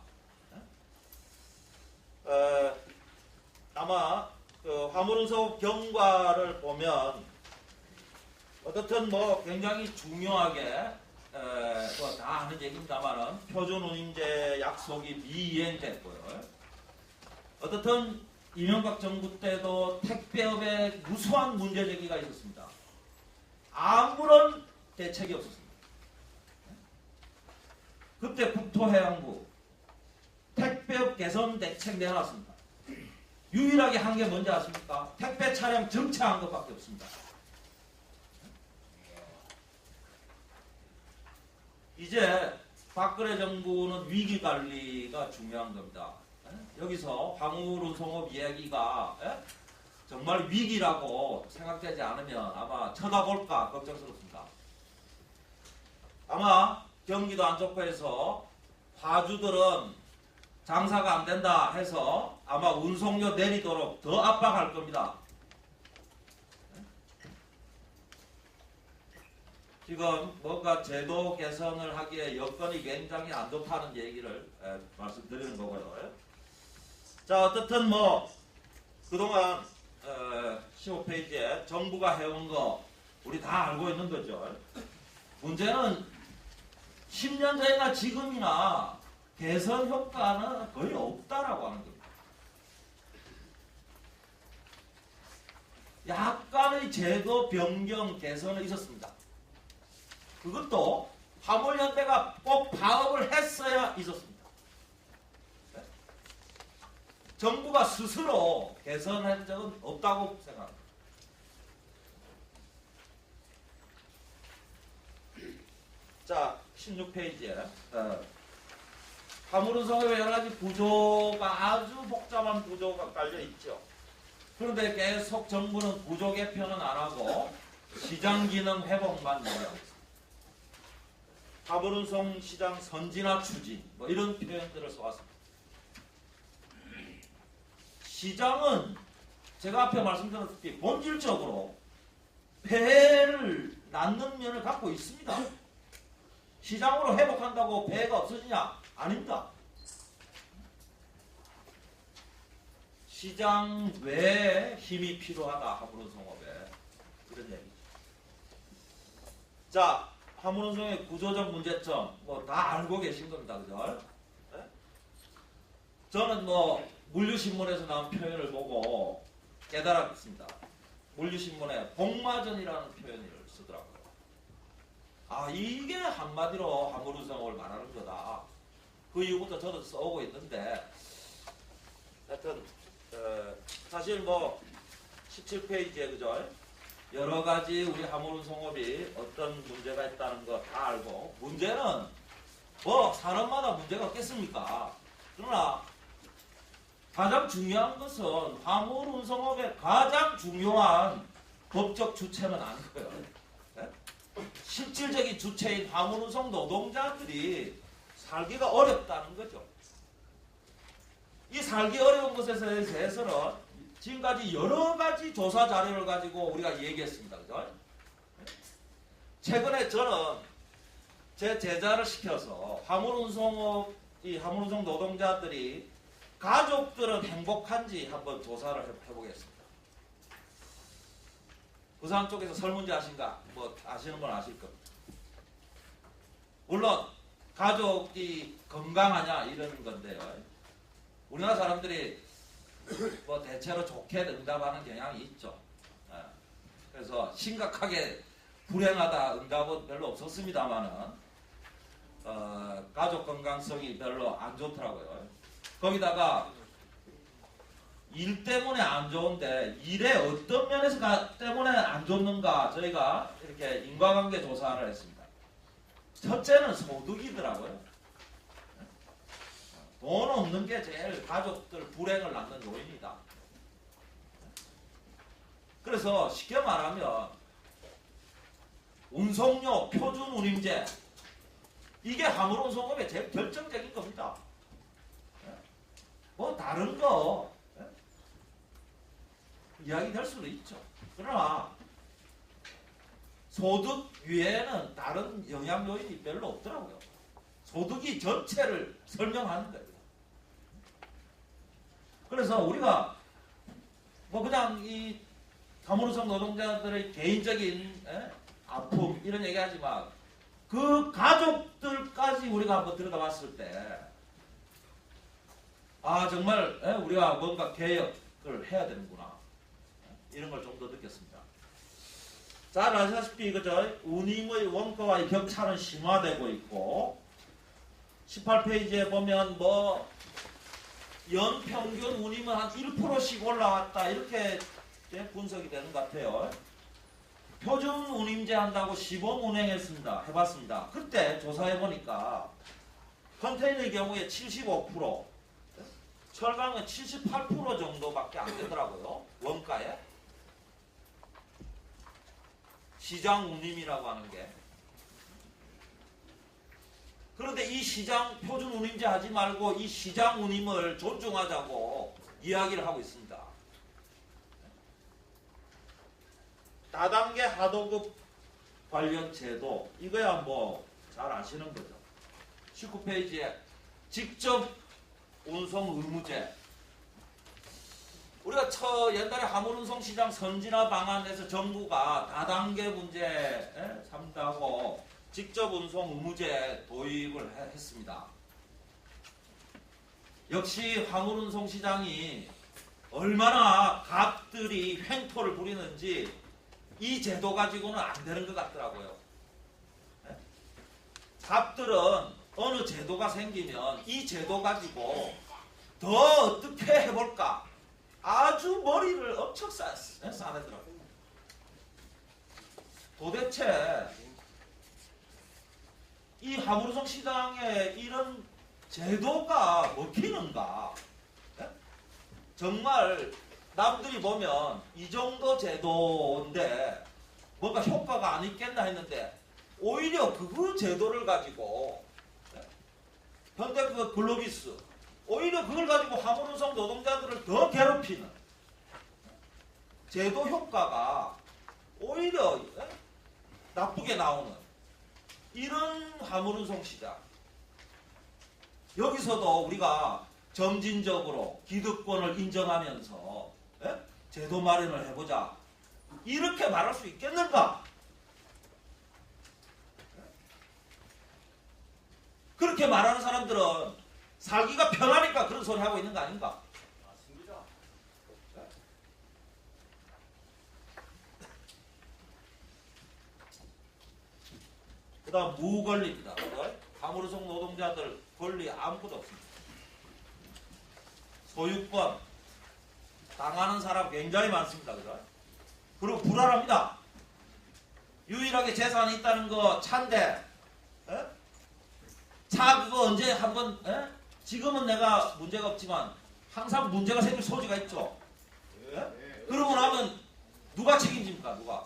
아마 그 화물운송 경과를 보면 어떻든 뭐 굉장히 중요하게 뭐 다 아는 얘기입니다만은 표준운임제 약속이 미이행됐고요. 어떻든 이명박 정부 때도 택배업에 무수한 문제 제기가 있었습니다. 아무런 대책이 없었습니다. 그때 국토해양부 택배업 개선 대책 내놨습니다. 유일하게 한 게 뭔지 아십니까? 택배 차량 정차한 것밖에 없습니다. 이제 박근혜 정부는 위기관리가 중요한 겁니다. 여기서 화물운송업 이야기가 정말 위기라고 생각되지 않으면 아마 쳐다볼까 걱정스럽습니다. 아마 경기도 안 좋고 해서 화주들은 장사가 안 된다 해서 아마 운송료 내리도록 더 압박할 겁니다. 지금 뭔가 제도 개선을 하기에 여건이 굉장히 안 좋다는 얘기를 말씀드리는 거고요. 자, 어떻든 뭐 그동안 15페이지에 정부가 해온 거 우리 다 알고 있는 거죠. 문제는 10년 전이나 지금이나 개선 효과는 거의 없다라고 하는 겁니다. 약간의 제도 변경 개선은 있었습니다. 그것도 화물연대가 꼭 파업을 했어야 있었습니다. 정부가 스스로 개선한 적은 없다고 생각합니다. 자, 16페이지에 화물운송의 여러 가지 구조가 아주 복잡한 구조가 깔려 있죠. 그런데 계속 정부는 구조 개편은 안 하고 시장 기능 회복만 얘기하고 있습니다. 화물운송 시장 선진화 추진 뭐 이런 표현들을 써왔습니다. 시장은 제가 앞에 말씀드렸듯이 본질적으로 폐해를 낳는 면을 갖고 있습니다. 시장으로 회복한다고 폐해가 없어지냐? 아닙니다. 시장 외에 힘이 필요하다. 화물운송업에 이런 얘기죠. 자, 화물운송의 구조적 문제점 뭐 다 알고 계신 겁니다. 그죠? 네? 저는 뭐 물류신문에서 나온 표현을 보고 깨달았습니다. 물류신문에 복마전이라는 표현을 쓰더라고요. 아, 이게 한마디로 화물운송을 말하는 거다. 그 이후부터 저도 써오고 있는데 하여튼 사실 뭐 17페이지에 그죠? 여러 가지 우리 화물운송업이 어떤 문제가 있다는 거 다 알고 문제는 뭐 산업마다 문제가 없겠습니까? 그러나 가장 중요한 것은 화물운송업의 가장 중요한 법적 주체는 아니고요. 네? 실질적인 주체인 화물운송 노동자들이 살기가 어렵다는 거죠. 이 살기 어려운 것에 대해서는 지금까지 여러 가지 조사 자료를 가지고 우리가 얘기했습니다. 그죠? 최근에 저는 제 제자를 시켜서 화물운송 노동자들이 가족들은 행복한지 한번 조사를 해보겠습니다. 부산 쪽에서 설문지 아신가? 뭐 아시는 건 아실 겁니다. 물론 가족이 건강하냐 이런 건데요. 우리나라 사람들이 뭐 대체로 좋게 응답하는 경향이 있죠. 그래서 심각하게 불행하다 응답은 별로 없었습니다만은 가족 건강성이 별로 안 좋더라고요. 거기다가 일 때문에 안 좋은데 일의 어떤 면에서 때문에 안 좋는가 저희가 이렇게 인과관계 조사를 했습니다. 첫째는 소득이더라고요. 돈 없는 게 제일 가족들 불행을 낳는 요인이다. 그래서 쉽게 말하면 운송료 표준 운임제 이게 화물운송업의 제일 결정적인 겁니다. 뭐 다른 거 이야기 될 수도 있죠. 그러나 소득 외에는 다른 영향 요인이 별로 없더라고요. 소득이 전체를 설명하는 거예요. 그래서 우리가 뭐 그냥 이 화물운송 노동자들의 개인적인 아픔 이런 얘기하지만 그 가족들까지 우리가 한번 들여다봤을 때 아 정말 우리가 뭔가 개혁을 해야 되는구나 이런 걸 좀 더 느꼈습니다. 잘 아시다시피 그죠? 운임의 원가와의 격차는 심화되고 있고 18페이지에 보면 뭐 연평균 운임은 한 1%씩 올라왔다 이렇게 분석이 되는 것 같아요. 표준 운임제 한다고 시범 운행했습니다. 해봤습니다. 그때 조사해보니까 컨테이너의 경우에 75%, 철강은 78% 정도밖에 안 되더라고요. 원가에. 시장 운임이라고 하는 게. 그런데 이 시장 표준 운임제 하지 말고 이 시장 운임을 존중하자고 이야기를 하고 있습니다. 다단계 하도급 관련 제도 이거야 뭐 잘 아시는 거죠. 19페이지에 직접 운송 의무제 우리가 옛날에 화물운송 시장 선진화 방안에서 정부가 다단계 문제 삼다고 직접 운송 의무제 도입을 했습니다. 역시 화물운송 시장이 얼마나 갑들이 횡포를 부리는지 이 제도 가지고는 안 되는 것 같더라고요. 갑들은 어느 제도가 생기면 이 제도 가지고 더 어떻게 해볼까 아주 머리를 엄청 싸내더라고요. 도대체 이 화물운송 시장에 이런 제도가 먹히는가? 정말 남들이 보면 이 정도 제도인데 뭔가 효과가 안 있겠나 했는데 오히려 그 제도를 가지고 현대 그 글로비스 오히려 그걸 가지고 화물운송 노동자들을 더 괴롭히는 제도 효과가 오히려 나쁘게 나오는 이런 화물운송 시장. 여기서도 우리가 점진적으로 기득권을 인정하면서 제도 마련을 해보자. 이렇게 말할 수 있겠는가? 그렇게 말하는 사람들은 살기가 편하니까 그런 소리 하고 있는 거 아닌가? 맞습니다. 그 다음 무권리입니다. 화물운송 노동자들 권리 아무것도 없습니다. 소유권 당하는 사람 굉장히 많습니다. 그죠? 그리고 불안합니다. 유일하게 재산이 있다는 거 차인데 차 그거 언제 한번 지금은 내가 문제가 없지만 항상 문제가 생길 소지가 있죠. 그러고 나면 누가 책임집니까? 누가?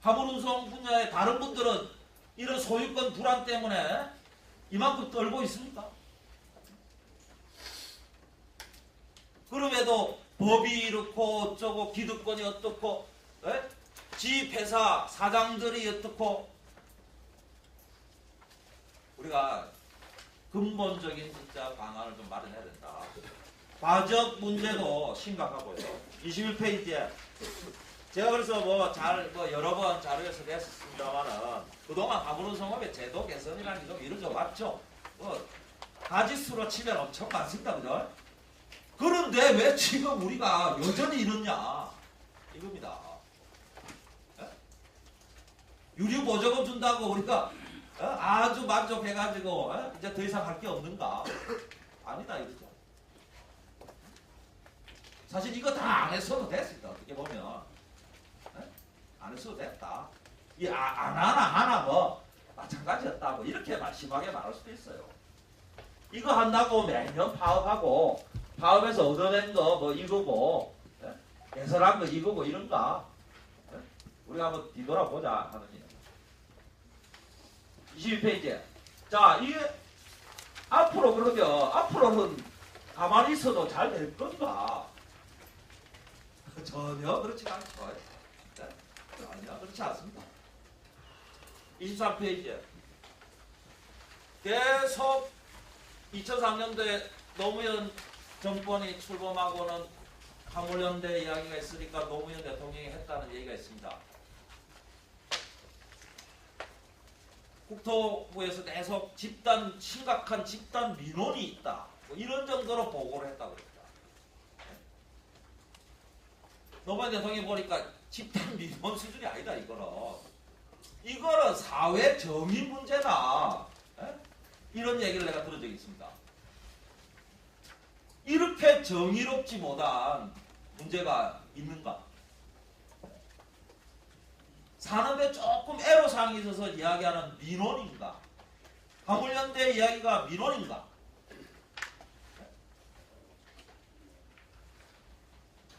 화물운송 분야의 다른 분들은 이런 소유권 불안 때문에 이만큼 떨고 있습니까? 그럼에도 법이 이렇고 어쩌고 기득권이 어떻고 지 회사 사장들이 어떻고 우리가 근본적인 진짜 방안을 좀 마련해야 된다. 과적 문제도 심각하고요. 21페이지에 제가 그래서 여러 번 자료에서 냈었습니다만은 그동안 화물운송업의 제도 개선이라는 게 좀 이루어져 왔죠. 가지수로 치면 엄청 많습니다. 그죠? 그런데 왜 지금 우리가 여전히 이러냐? 이겁니다. 유류보조금 준다고 우리가 아주 만족해가지고 이제 더 이상 할 게 없는가? 아니다 이거죠. 사실 이거 다 안 했어도 됐습니다. 어떻게 보면 안 했어도 됐다. 이 안 하나 뭐 마찬가지였다. 뭐 이렇게 심하게 말할 수도 있어요. 이거 한다고 매년 파업하고 파업에서 얻어낸 거 뭐 이거고 개선한 거 이거고 이런가? 우리가 한번 뒤돌아보자 하는 일. 22페이지. 자, 이게 앞으로 그러면 앞으로는 가만히 있어도 잘 될 건가? 전혀 그렇지 않죠. 전혀 그렇지 않습니다. 23페이지. 계속 2003년도에 노무현 정권이 출범하고는 화물연대 이야기가 있으니까 노무현 대통령이 했다는 얘기가 있습니다. 국토부에서 계속 심각한 집단 민원이 있다. 뭐 이런 정도로 보고를 했다고 합니다. 노무현 대통령이 보니까 집단 민원 수준이 아니다 이거는 사회 정의 문제다. 이런 얘기를 내가 들은 적이 있습니다. 이렇게 정의롭지 못한 문제가 있는가? 사는데 조금 애로사항이 있어서 이야기하는 민원인가? 화물연대 이야기가 민원인가?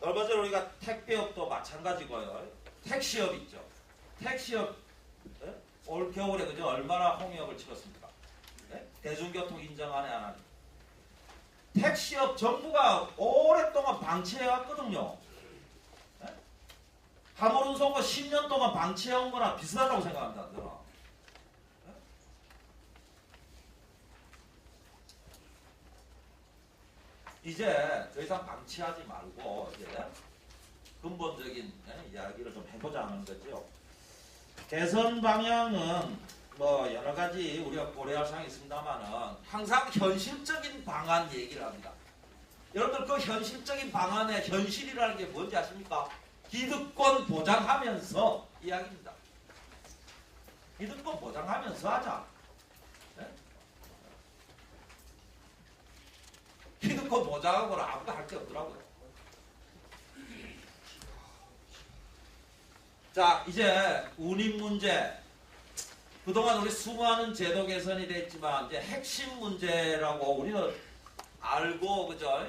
얼마 전에 우리가 택배업도 마찬가지고요. 택시업 있죠. 택시업 올 겨울에 그죠? 얼마나 홍역을 치렀습니까? 대중교통 인정 안 해 안 하니? 택시업 정부가 오랫동안 방치해왔거든요. 화물운송거 10년 동안 방치해온 거나 비슷하다고 생각합니다. 저는. 이제 더 이상 방치하지 말고 이제 근본적인 이야기를 좀 해보자 하는 거죠. 개선 방향은 뭐 여러 가지 우리가 고려할 사항이 있습니다만은 항상 현실적인 방안 얘기를 합니다. 여러분들 그 현실적인 방안의 현실이라는 게 뭔지 아십니까? 기득권 보장하면서 이야기입니다. 기득권 보장하면서 하자. 네? 기득권 보장하고는 아무도 할 게 없더라고요. 자, 이제 운임 문제. 그동안 우리 수많은 제도 개선이 됐지만 이제 핵심 문제라고 우리는 알고 그죠?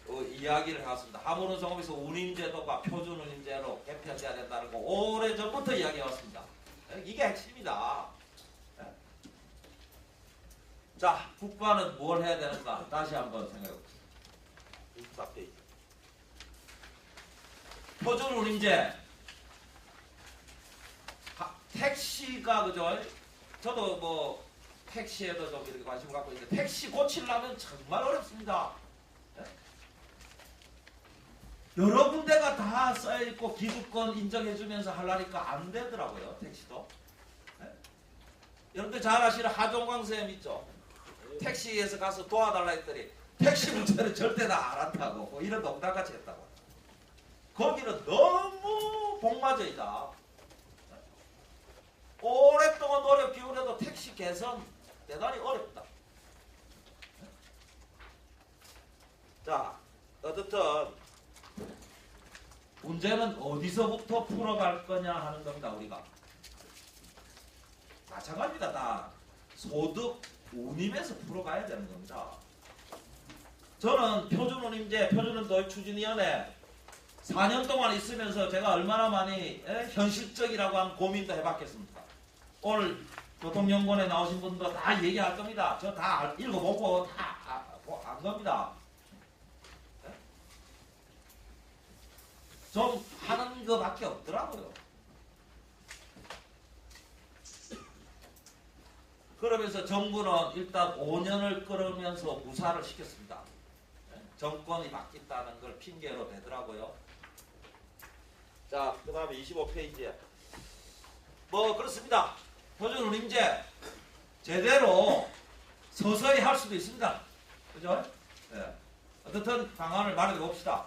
이야기를 해왔습니다. 하물운송업에서 운임제도가 표준운임제로 개편돼야 된다는 거 오래전부터 이야기해왔습니다. 이게 핵심이다. 자, 국가는 뭘 해야 되는가? 다시 한번 생각해봅시다. 24페이지. 표준운임제. 택시가 그죠? 저도 뭐 택시에도 좀 이렇게 관심을 갖고 있는데 택시 고치려면 정말 어렵습니다. 여러 군데가 다 써있고 기득권 인정해주면서 하려니까 안 되더라고요. 택시도. 여러분들 잘 아시는 하종광 쌤 있죠? 택시에서 가서 도와달라 했더니 택시 문제는 절대 다 안 한다고 뭐 이런 농담같이 했다고. 거기는 너무 복마저이다. 오랫동안 노력 기울여도 택시 개선 대단히 어렵다. 자, 어쨌든 문제는 어디서부터 풀어갈 거냐 하는 겁니다. 우리가 마찬가지입니다. 다 소득 운임에서 풀어가야 되는 겁니다. 저는 표준운임제, 표준도입추진위원회 4년 동안 있으면서 제가 얼마나 많이 현실적이라고 한 고민도 해봤겠습니까? 오늘 교통연구원에 나오신 분도 다 얘기할 겁니다. 저 다 읽어보고 다 안 겁니다. 좀 하는 것밖에 없더라고요. 그러면서 정부는 일단 5년을 끌으면서 무사를 시켰습니다. 정권이 바뀌었다는 걸 핑계로 대더라고요. 자, 그 다음에 25페이지에 뭐 그렇습니다. 표준운임제 제대로 서서히 할 수도 있습니다. 그죠? 네. 어떻든 방안을 마련해 봅시다.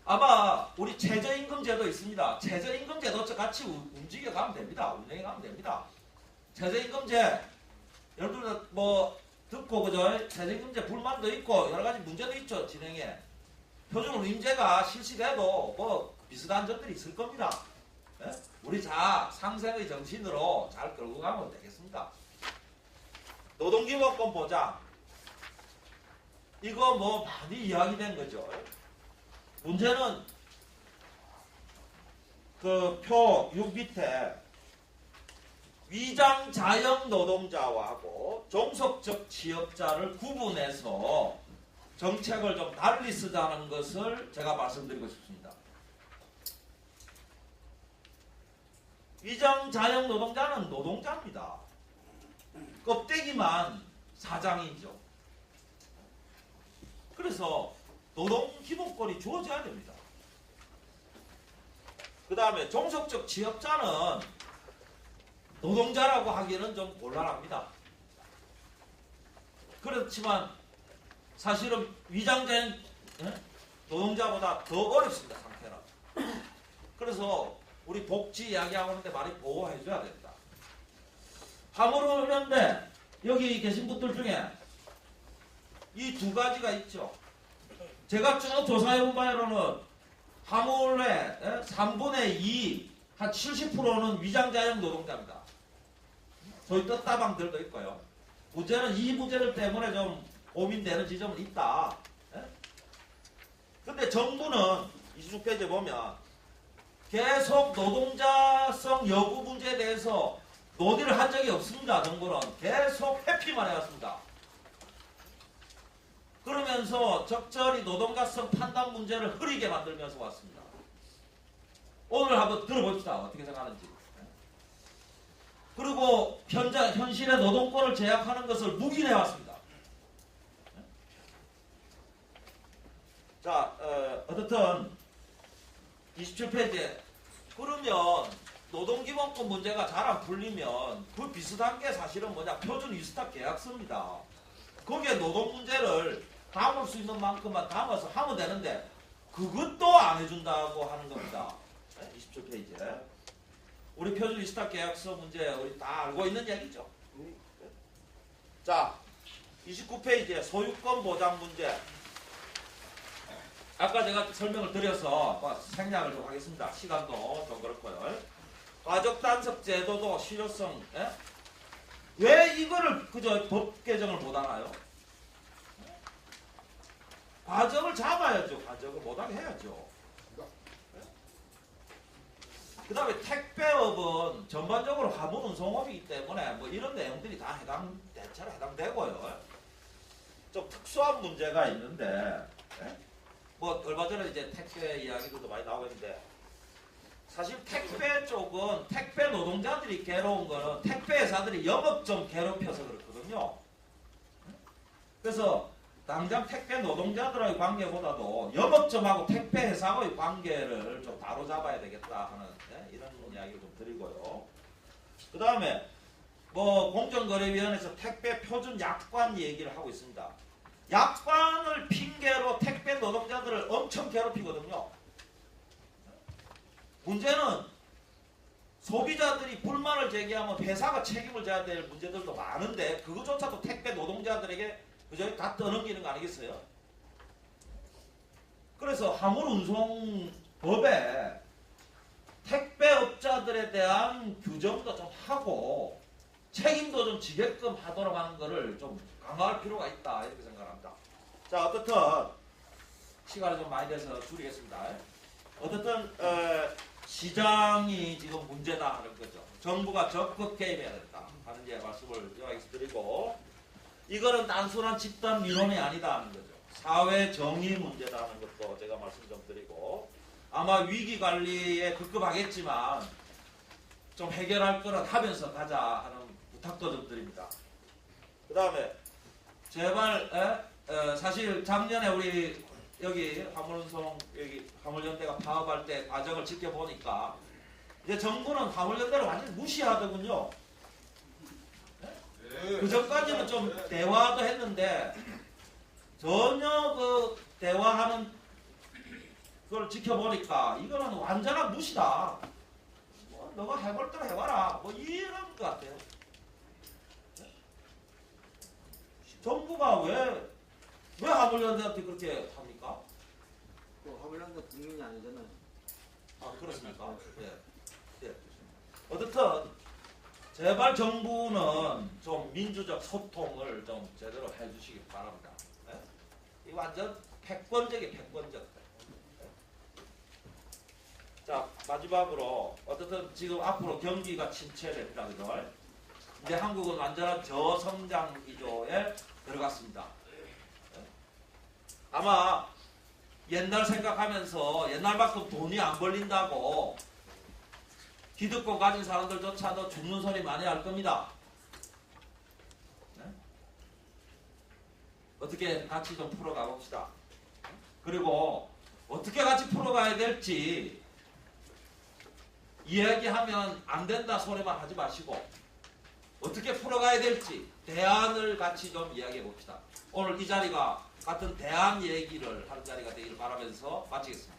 아마 우리 최저임금제도 있습니다. 최저임금제도 같이 움직여 가면 됩니다. 운영해 가면 됩니다. 최저임금제 여러분들 뭐 듣고 그죠? 최저임금제 불만도 있고 여러 가지 문제도 있죠. 진행에 표준운임제가 실시돼도 뭐 비슷한 점들이 있을 겁니다. 네? 우리 자 상생의 정신으로 잘 끌고 가면 되겠습니다. 노동기본권 보장 이거 뭐 많이 이야기된 거죠. 문제는 그 표 6 밑에 위장자영 노동자하고 종속적 취업자를 구분해서 정책을 좀 달리 쓰자는 것을 제가 말씀드리고 싶습니다. 위장자영 노동자는 노동자입니다. 껍데기만 사장이죠. 그래서 노동기본권이 주어져야 됩니다. 그 다음에 종속적 취업자는 노동자라고 하기는 좀 곤란합니다. 그렇지만 사실은 위장자영 노동자보다 더 어렵습니다. 상태는. 그래서 우리 복지 이야기하고 있는데 많이 보호해줘야 됩니다. 하물운임제 여기 계신 분들 중에 이 두 가지가 있죠. 제가 쭉 조사해본 바로는 하물의 3분의 2, 한 70%는 위장자영 노동자입니다. 소위 떴다방들도 있고요. 문제는 이 문제들 때문에 좀 고민되는 지점은 있다. 근데 정부는 26페이지에 보면 계속 노동자성 여부 문제에 대해서 논의를 한 적이 없습니다. 정부는 계속 회피만 해왔습니다. 그러면서 적절히 노동자성 판단 문제를 흐리게 만들면서 왔습니다. 오늘 한번 들어봅시다. 어떻게 생각하는지. 그리고 현실의 노동권을 제약하는 것을 묵인해 왔습니다. 자, 어떻든 27페이지에 그러면 노동기본권 문제가 잘 안 풀리면 그 비슷한 게 사실은 뭐냐 표준 위스탁 계약서입니다. 거기에 노동 문제를 담을 수 있는 만큼만 담아서 하면 되는데 그것도 안 해준다고 하는 겁니다. 27페이지에 우리 표준 위스탁 계약서 문제 우리 다 알고 있는 얘기죠. 자, 29페이지에 소유권 보장 문제. 아까 제가 설명을 드려서 생략을 좀 하겠습니다. 시간도 좀 그렇고요. 가족단속 제도도 실효성. 왜 이거를 그저 법 개정을 못 하나요? 과정을 잡아야죠. 과정을 못하게 해야죠. 그 다음에 택배업은 전반적으로 화물 운송업이기 때문에 뭐 이런 내용들이 다 대체로 해당되고요. 좀 특수한 문제가 있는데, 뭐 얼마 전에 이제 택배 이야기들도 많이 나오고 있는데, 사실 택배 쪽은 택배 노동자들이 괴로운 거는 택배 회사들이 영업 좀 괴롭혀서 그렇거든요. 그래서 당장 택배 노동자들의 관계보다도 영업점하고 택배 회사의 관계를 좀 바로잡아야 되겠다 하는 이런 이야기를 좀 드리고요. 그 다음에 뭐 공정거래위원회에서 택배 표준 약관 얘기를 하고 있습니다. 약관을 핑계로 택배 노동자들을 엄청 괴롭히거든요. 문제는 소비자들이 불만을 제기하면 회사가 책임을 져야 될 문제들도 많은데 그거조차도 택배 노동자들에게 그저 다 떠넘기는 거 아니겠어요? 그래서 화물 운송법에 택배업자들에 대한 규정도 좀 하고 책임도 좀 지게끔 하도록 하는 것을 좀 강화할 필요가 있다 이렇게 생각합니다. 자, 어떻든 시간이 좀 많이 돼서 줄이겠습니다. 어떻든 시장이 지금 문제다 하는 거죠. 정부가 적극 개입해야 된다 하는 말씀을 여기서 드리고, 이거는 단순한 집단 민원이 아니다 하는 거죠. 사회 정의 문제다 하는 것도 제가 말씀 좀 드리고, 아마 위기 관리에 급급하겠지만 좀 해결할 거는 하면서 가자 하는 부탁도 좀 드립니다. 그 다음에 제발 사실 작년에 우리 여기 화물운송 여기 화물연대가 파업할 때 과정을 지켜보니까 이제 정부는 화물연대를 완전히 무시하더군요. 그 전까지는 좀 대화도 했는데 전혀 그 대화하는 그걸 지켜보니까 이거는 완전한 무시다. 뭐 너가 해볼 대로 해봐라. 뭐 이런 것 같아요. 정부가 왜 화물연대한테 그렇게 합니까? 화물연대 국민이 아니잖아요. 아, 그렇습니까? 예. 어떻든 제발 정부는 좀 민주적 소통을 좀 제대로 해주시기 바랍니다. 이 완전 패권적이 패권적. 자, 마지막으로 어떻든 지금 앞으로 경기가 침체됩니다. 그죠? 이제 한국은 완전한 저성장 기조에 들어갔습니다. 아마 옛날 생각하면서 옛날만큼 돈이 안 벌린다고 기득권 가진 사람들조차도 죽는 소리 많이 할 겁니다. 어떻게 같이 좀 풀어가 봅시다. 그리고 어떻게 같이 풀어가야 될지 이야기하면 안 된다 소리만 하지 마시고 어떻게 풀어가야 될지 대안을 같이 좀 이야기해 봅시다. 오늘 이 자리가 같은 대안 얘기를 하는 자리가 되기를 바라면서 마치겠습니다.